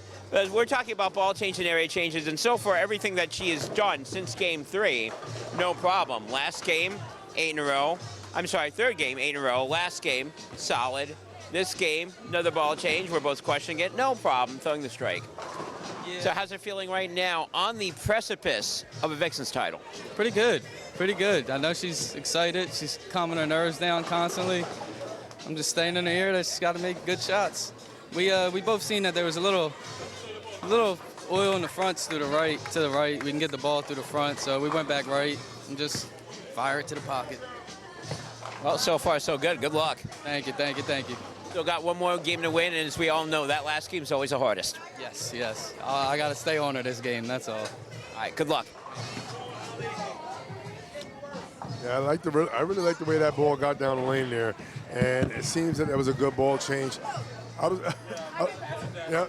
we're talking about ball change and area changes, and so far everything that she has done since game 3, no problem. Last game, 8 in a row. I'm sorry, third game, 8 in a row. Last game, solid. This game, another ball change. We're both questioning it. No problem, throwing the strike. Yeah. So how's it feeling right now on the precipice of a Vixens title? Pretty good. Pretty good. I know she's excited. She's calming her nerves down constantly. I'm just staying in her ear that she's got to make good shots. We both seen that there was a little oil in the fronts to the right. We can get the ball through the front, so we went back right and just fire it to the pocket. Well, so far so good. Good luck. Thank you, thank you, thank you. Still got one more game to win, and as we all know, that last game is always the hardest. Yes, yes. I got to stay on her this game, that's all. All right, good luck. Yeah, I really like the way that ball got down the lane there, and it seems that was a good ball change. Yeah.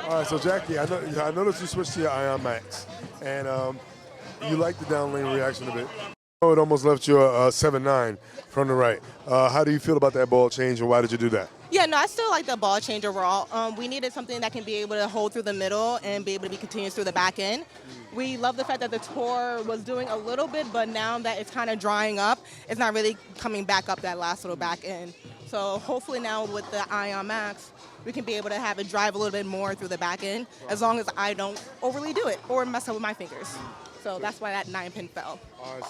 All right, so Jackie, I noticed you switched to your Ion Max, and you like the down lane reaction a bit. Oh, it almost left you a 7-9 from the right. How do you feel about that ball change, and why did you do that? Yeah, no, I still like the ball change overall. We needed something that can be able to hold through the middle and be able to be continuous through the back end. We love the fact that the tour was doing a little bit, but now that it's kind of drying up, it's not really coming back up that last little back end. So hopefully now with the Ion Max, we can be able to have it drive a little bit more through the back end, as long as I don't overly do it or mess up with my fingers. So that's why that 9-pin fell. All right,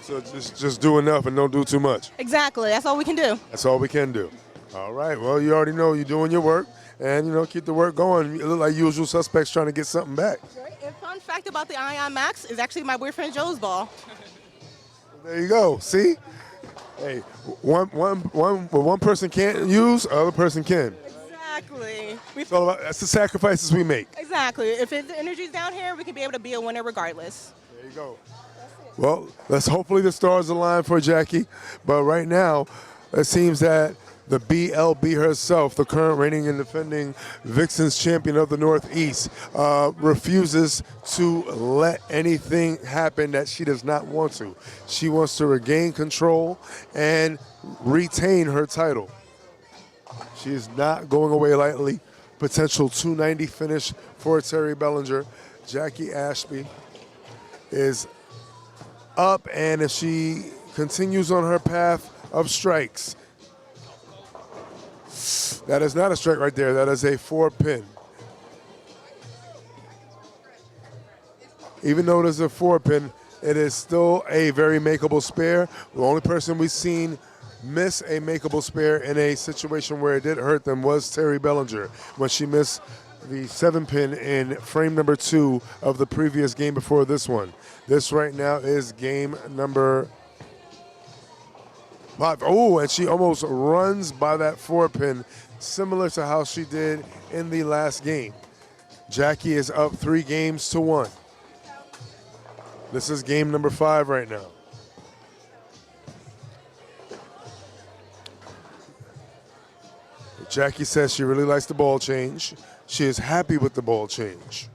so just do enough and don't do too much. Exactly, that's all we can do. That's all we can do. All right, well, you already know you're doing your work, and, keep the work going. You look like usual suspects trying to get something back. Right. And fun fact about the Ion Max is actually my boyfriend Joe's ball. There you go. See? Hey, what one person can't use, other person can. Exactly. That's the sacrifices we make. Exactly. If the energy's down here, we can be able to be a winner regardless. There you go. Well, hopefully the stars align for Jackie. But right now, it seems that the BLB herself, the current reigning and defending Vixens champion of the Northeast, refuses to let anything happen that she does not want to. She wants to regain control and retain her title. She is not going away lightly. Potential 290 finish for Terri Bollinger. Jackie Ashby is up, and if she continues on her path of strikes, that is not a strike right there. That is a 4-pin. Even though it is a 4-pin, it is still a very makeable spare. The only person we've seen miss a makeable spare in a situation where it did hurt them was Terri Bollinger when she missed the 7-pin in frame number 2 of the previous game before this one. This right now is game number 5. Oh, and she almost runs by that 4-pin, similar to how she did in the last game. Jackie is up 3-1. This is game number 5 right now. Jackie says she really likes the ball change. She is happy with the ball change.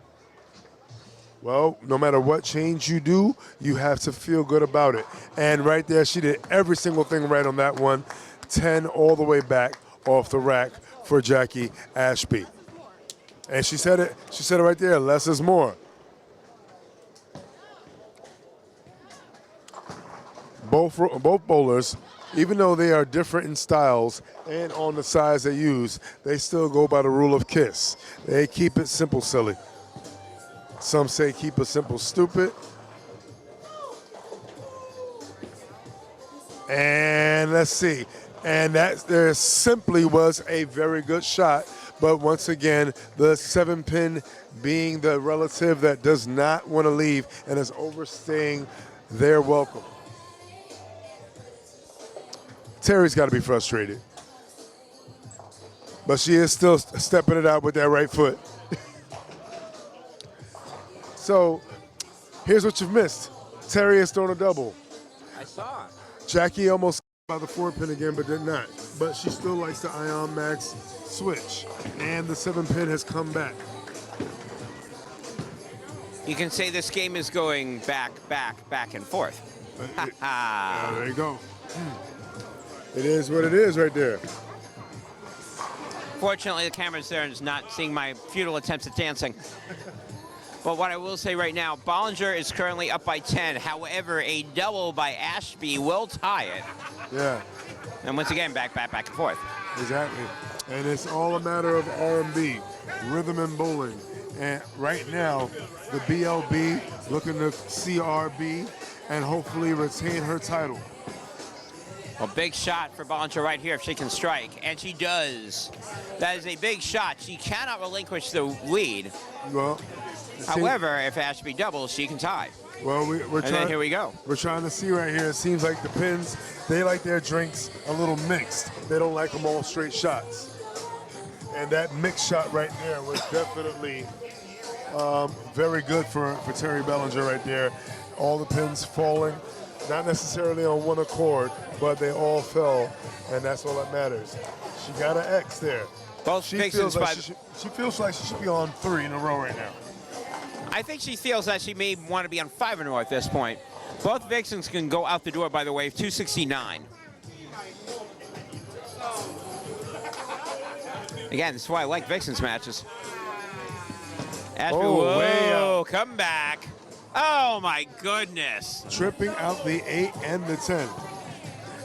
Well, no matter what change you do, you have to feel good about it. And right there, she did every single thing right on that one. 10 all the way back off the rack for Jackie Ashby. And she said it right there, less is more. Both bowlers, even though they are different in styles and on the size they use, they still go by the rule of KISS. They keep it simple, silly. Some say keep it simple, stupid. And let's see. And there simply was a very good shot. But once again, the 7-pin being the relative that does not want to leave and is overstaying their welcome. Terri's got to be frustrated. But she is still stepping it out with that right foot. So here's what you've missed. Terri has thrown a double. I saw. Jackie almost by the 4-pin again, but did not. But she still likes the Ion Max switch. And the 7-pin has come back. You can say this game is going back and forth. There you go. It is what it is right there. Fortunately, the camera's there and is not seeing my futile attempts at dancing. But what I will say right now, Bollinger is currently up by 10. However, a double by Ashby will tie it. Yeah. And once again, back and forth. Exactly. And it's all a matter of R&B, rhythm and bowling. And right now, the BLB looking to CRB and hopefully retain her title. A big shot for Bollinger right here if she can strike, and she does. That is a big shot. She cannot relinquish the lead. Well, however, if Ashby doubles, she can tie. Well, we're and trying. Then here we go. We're trying to see right here. It seems like the Pins, they like their drinks a little mixed. They don't like them all straight shots. And that mixed shot right there was definitely very good for Terri Bollinger right there. All the Pins falling, not necessarily on one accord, but they all fell, and that's all that matters. She got an X there. Both she Vixens feels like she feels like she should be on 3 in a row right now. I think she feels that she may want to be on 5 in a row at this point. Both Vixens can go out the door, by the way, 269. Again, that's why I like Vixens matches. Ashby, Oh, way whoa, come back. Oh, my goodness. Tripping out the 8 and the 10.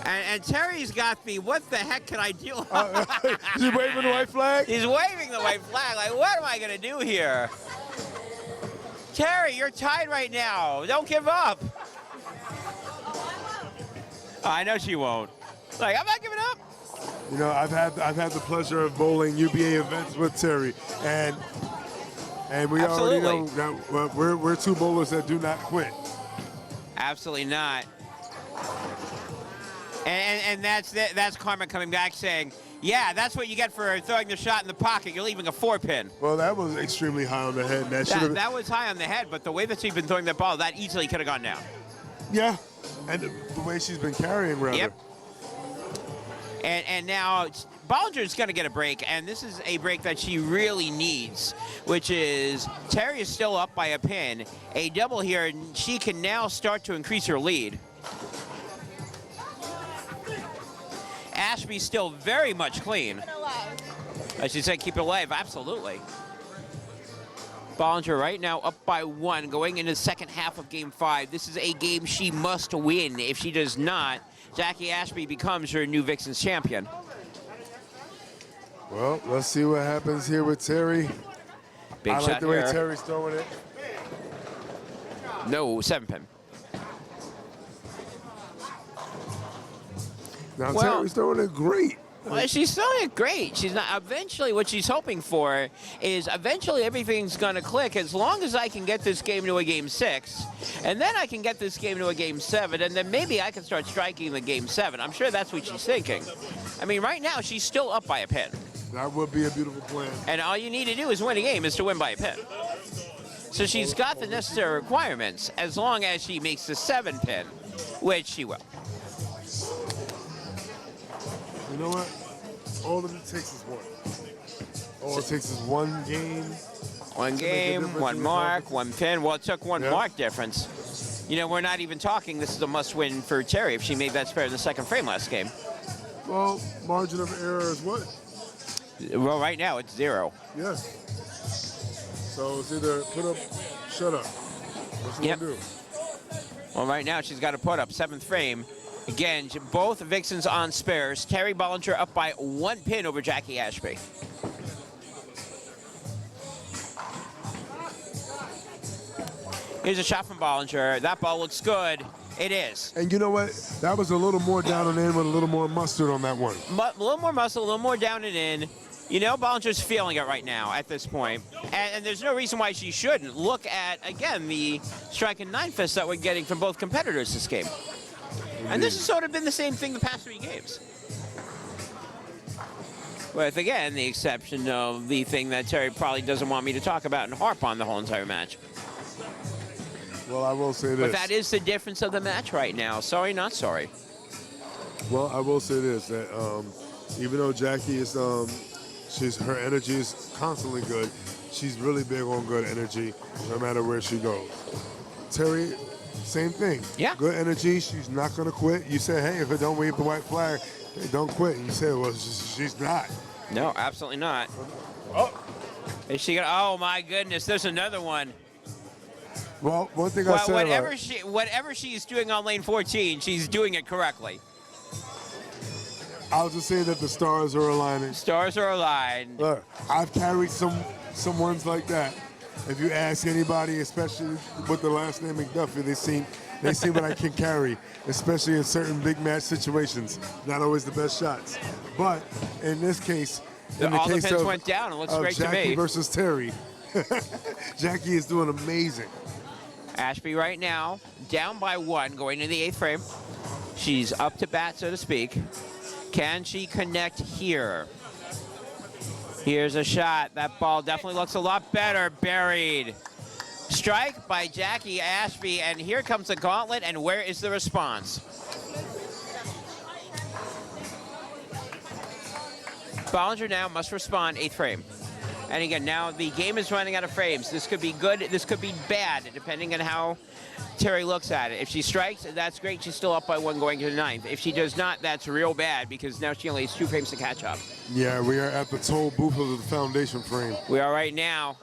And Terry's got the, what the heck can I do? Is he waving the white flag? He's waving the white flag. Like, what am I going to do here? Terry, you're tied right now. Don't give up. Oh, I know she won't. Like, I'm not giving up. You know, I've had the pleasure of bowling UBA events with Terry, and we Absolutely. already know that we're two bowlers that do not quit. Absolutely not. And that's Karma coming back saying, yeah, that's what you get for throwing the shot in the pocket. You're leaving a 4-pin. Well, that was extremely high on the head. That was high on the head, but the way that she's been throwing that ball, that easily could have gone down. Yeah, and the way she's been carrying, rather. Yep. And now Bollinger's going to get a break, and this is a break that she really needs, which is Terry is still up by a pin. A double here, and she can now start to increase her lead. Ashby's still very much clean. I should say keep it alive, absolutely. Bollinger right now up by 1 going into the second half of Game 5. This is a game she must win. If she does not, Jackie Ashby becomes her new Vixens champion. Well, let's see what happens here with Terry. Big I shot like the way here. Terry's throwing it. No, 7-pin. Now Well- Terry's throwing it great. Well, she's throwing it great. She's not. Eventually, what she's hoping for is eventually everything's going to click as long as I can get this game to a Game 6, and then I can get this game to a Game 7, and then maybe I can start striking the Game 7. I'm sure that's what she's thinking. I mean, right now she's still up by a pin, That would be a beautiful plan. and all you need to do is win a game is to win by a pin. So she's got the necessary requirements as long as she makes the 7-pin, which she will. You know what? All that it takes is one. All it takes is one game. One game, difference one in the mark, conference. one pin. Well, it took one Yeah. mark difference. You know, we're not even talking. This is a must-win for Terry if she made that spare in the second frame last game. Well, margin of error is what? Well, right now it's 0. Yes. So it's either put up, shut up. What's she Yep. gonna do? Well, right now she's got to put up 7th frame. Again, both Vixens on spares. Terri Bollinger up by 1 pin over Jackie Ashby. Here's a shot from Bollinger. That ball looks good. It is. And you know what? That was a little more down and in with a little more mustard on that one. A little more muscle, a little more down and in. You know, Bollinger's feeling it right now at this point. And there's no reason why she shouldn't. Look at, again, the strike and 9 fists that we're getting from both competitors this game. And this has sort of been the same thing the past 3 games. With, again, the exception of the thing that Terry probably doesn't want me to talk about and harp on the whole entire match. Well, I will say this. But that is the difference of the match right now. Sorry, not sorry. Well, I will say this, that even though Jackie is, her energy is constantly good, she's really big on good energy no matter where she goes. Terry, same thing. Yeah. Good energy, she's not going to quit. You say, hey, if it don't wave the white flag, hey, don't quit. And you say, well, she's not. No, absolutely not. Oh. Is she gonna? Oh my goodness! There's another one. Well, one thing I said. Whatever she's doing on lane 14, she's doing it correctly. I'll just say that the stars are aligning. Stars are aligned. Look, I've carried some ones like that. If you ask anybody, especially with the last name McDuffie, they see what I can carry, especially in certain big match situations. Not always the best shots, but in this case, All the pins went down. It looks great to Jackie me. versus Terri, Jackie is doing amazing. Ashby right now down by 1, going into the 8th frame. She's up to bat, so to speak. Can she connect here? Here's a shot. That ball definitely looks a lot better. Buried. Strike by Jackie Ashby, and here comes the gauntlet, and where is the response? Bollinger now must respond, 8th frame. And again, now the game is running out of frames. This could be good, this could be bad, depending on how Terri looks at it. If she strikes, that's great. She's still up by 1 going to the 9th. If she does not, that's real bad, because now she only has 2 frames to catch up. Yeah, we are at the toll booth of the foundation frame. We are right now.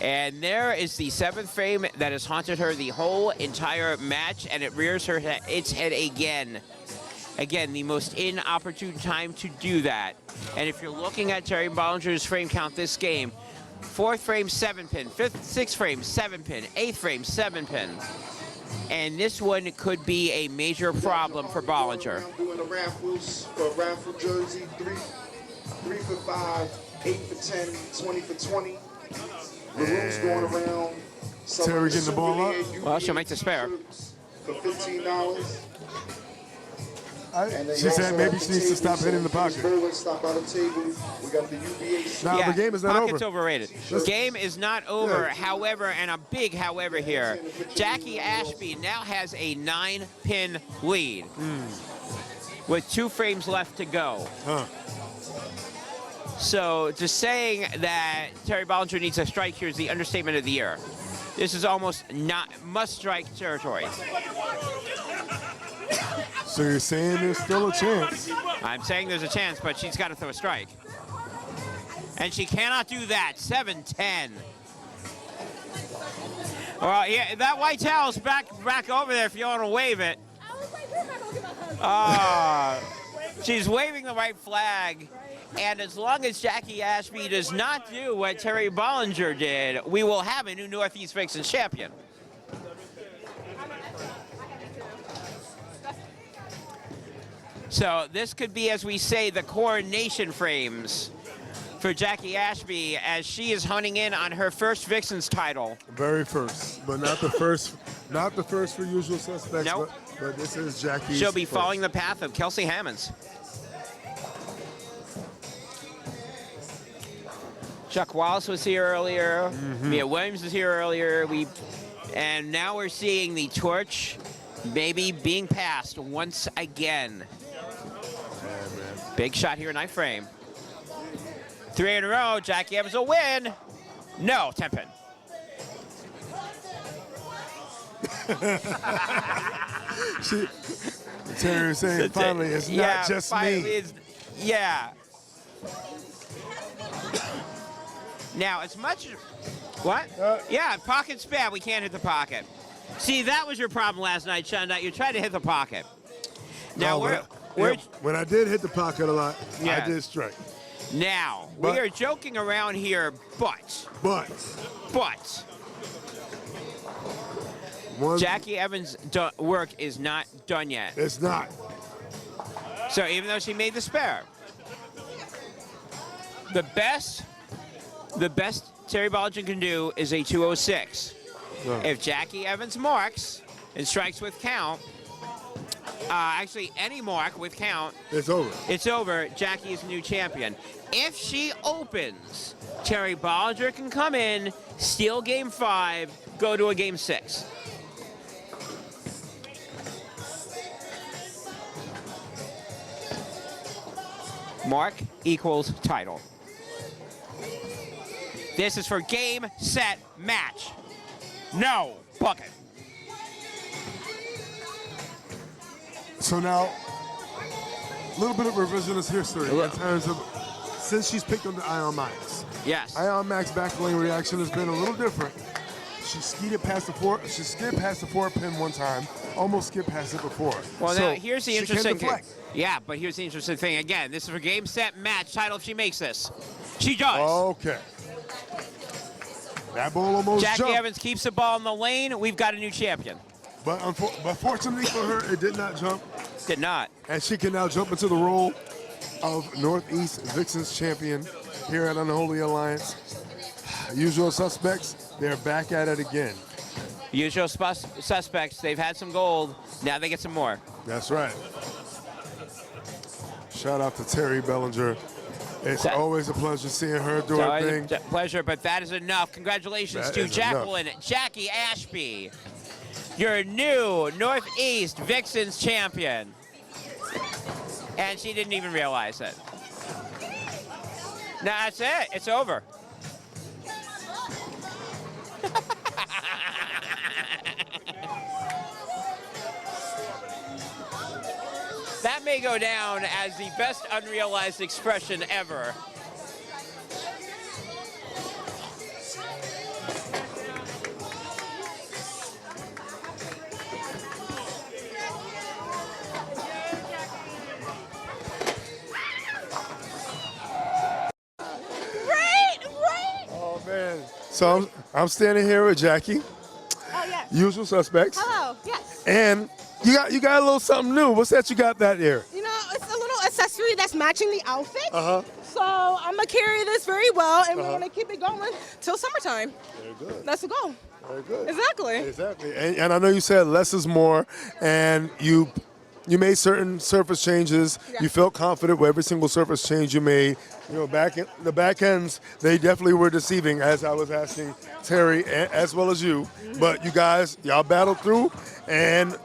And there is the 7th frame that has haunted her the whole entire match, and it rears its head again. Again, the most inopportune time to do that. And if you're looking at Terri Bollinger's frame count this game, 4th frame, 7-pin, 6th frame, 7-pin, 8th frame, 7-pin. And this one could be a major problem for Bollinger. Doing a raffle jersey, 3 for 5, 8 for 10, 20 for 20. The room's going around. Terri getting the ball up? Well, she'll make the spare. For $15. She said maybe she needs to stop hitting the pocket. Stop by the table. We got the UBA. Nah, the game is not pocket's over. Overrated. Game is not over, however, and a big however here. Jackie Ashby now has a 9-pin lead with 2 frames left to go. So just saying that Terri Bollinger needs a strike here is the understatement of the year. This is almost not must-strike territory. So you're saying there's still a chance? I'm saying there's a chance, but she's got to throw a strike. And she cannot do that. 7-10. Well, yeah, that white towel's back over there if you want to wave it. She's waving the white flag. And as long as Jackie Ashby does not do what Terri Bollinger did, we will have a new Northeast Vixens champion. So this could be, as we say, the coronation frames for Jackie Ashby as she is honing in on her first Vixens title. Very first, but not the first. Not the first for Usual Suspects. Nope. But this is Jackie's. She'll be first. following the path of Kelsey Hammonds. Chuck Wallace was here earlier. Mia Williams was here earlier. And now we're seeing the torch maybe being passed once again. Big shot here, 9th frame. 3 in a row. Jackie Evans will win. No, 10-pin. Terri saying finally, it's not just me. Yeah. Now, as much as... What? Yeah, pocket's bad. We can't hit the pocket. See, that was your problem last night, Sean. You tried to hit the pocket. Now, when I did hit the pocket a lot, I did strike. Now, we are joking around here, but Jackie Evans' work is not done yet. It's not. So even though she made the spare, the best Terri Bollinger can do is a 206. If Jackie Evans marks and strikes with count, actually any mark with count, it's over. It's over. Jackie is the new champion. If she opens, Terri Bollinger can come in, steal game 5, go to a game 6. Mark equals title. This is for game, set, match. No bucket. So now, little bit of revisionist history in terms of since she's picked on the Ion Max. Yes. Ion Max back lane reaction has been a little different. She skidded past the four. She skidded past the 4-pin one time. Almost skipped past it before. Well, so now here's the interesting thing. deflect. Yeah, but here's the interesting thing. Again, this is for game, set, match title if she makes this. She does. Okay. That ball almost Jackie jumped. Evans keeps the ball in the lane. We've got a new champion. But fortunately for her, it did not jump. Did not. And she can now jump into the role of Northeast Vixens champion here at Unholy Alliance. Usual suspects, they're back at it again. Usual suspects, they've had some gold. Now they get some more. That's right. Shout out to Terri Bollinger. It's always a pleasure seeing her do her thing. Pleasure, but that is enough. Congratulations That to is Jackie Ashby, your new Northeast Vixens champion. And she didn't even realize it. Now that's it. It's over. That may go down as the best unrealized expression ever. Oh, man. So I'm standing here with Jackie. Oh, yes. Usual suspects. Hello, yes. And you got a little something new. What's that you got that there? You know, it's a little accessory that's matching the outfit. Uh-huh. So I'm going to carry this very well, and we're going to keep it going till summertime. Very good. That's the goal. Very good. Exactly. Exactly. And I know you said less is more, and you made certain surface changes. Yeah. You felt confident with every single surface change you made. You know, the back ends, they definitely were deceiving, as I was asking Terri, as well as you. But you guys, y'all battled through, and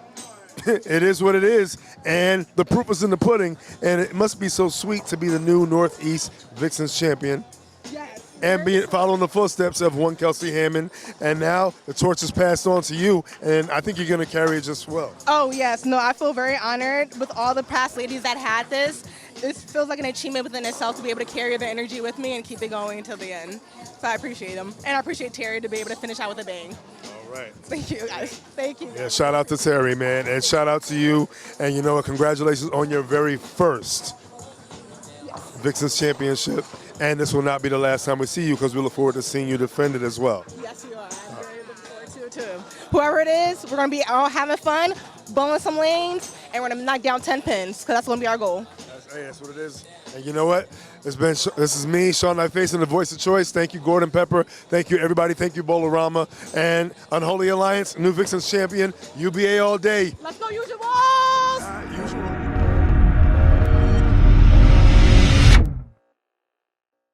it is what it is. And the proof is in the pudding, and it must be so sweet to be the new Northeast Vixens champion. Yes. And following the footsteps of one Kelsey Hammond, and now the torch is passed on to you, and I think you're going to carry it just well. Oh, yes. No, I feel very honored with all the past ladies that had this. It feels like an achievement within itself to be able to carry the energy with me and keep it going until the end. So I appreciate them. And I appreciate Terri to be able to finish out with a bang. All right. Thank you, guys. Thank you. Yeah, shout out to Terri, man, and shout out to you, and congratulations on your very first Vixens championship. And this will not be the last time we see you, because we look forward to seeing you defend it as well. Yes, you are. I'm very looking forward to it, too. Whoever it is, we're going to be all having fun, bowling some lanes, and we're going to knock down 10 pins, because that's going to be our goal. That's what it is. And you know what? This is me, Sean Face, and the voice of choice. Thank you, Gordon Pepper. Thank you, everybody. Thank you, Bolorama. And Unholy Alliance, new Vixens champion, UBA all day. Let's go, Usual!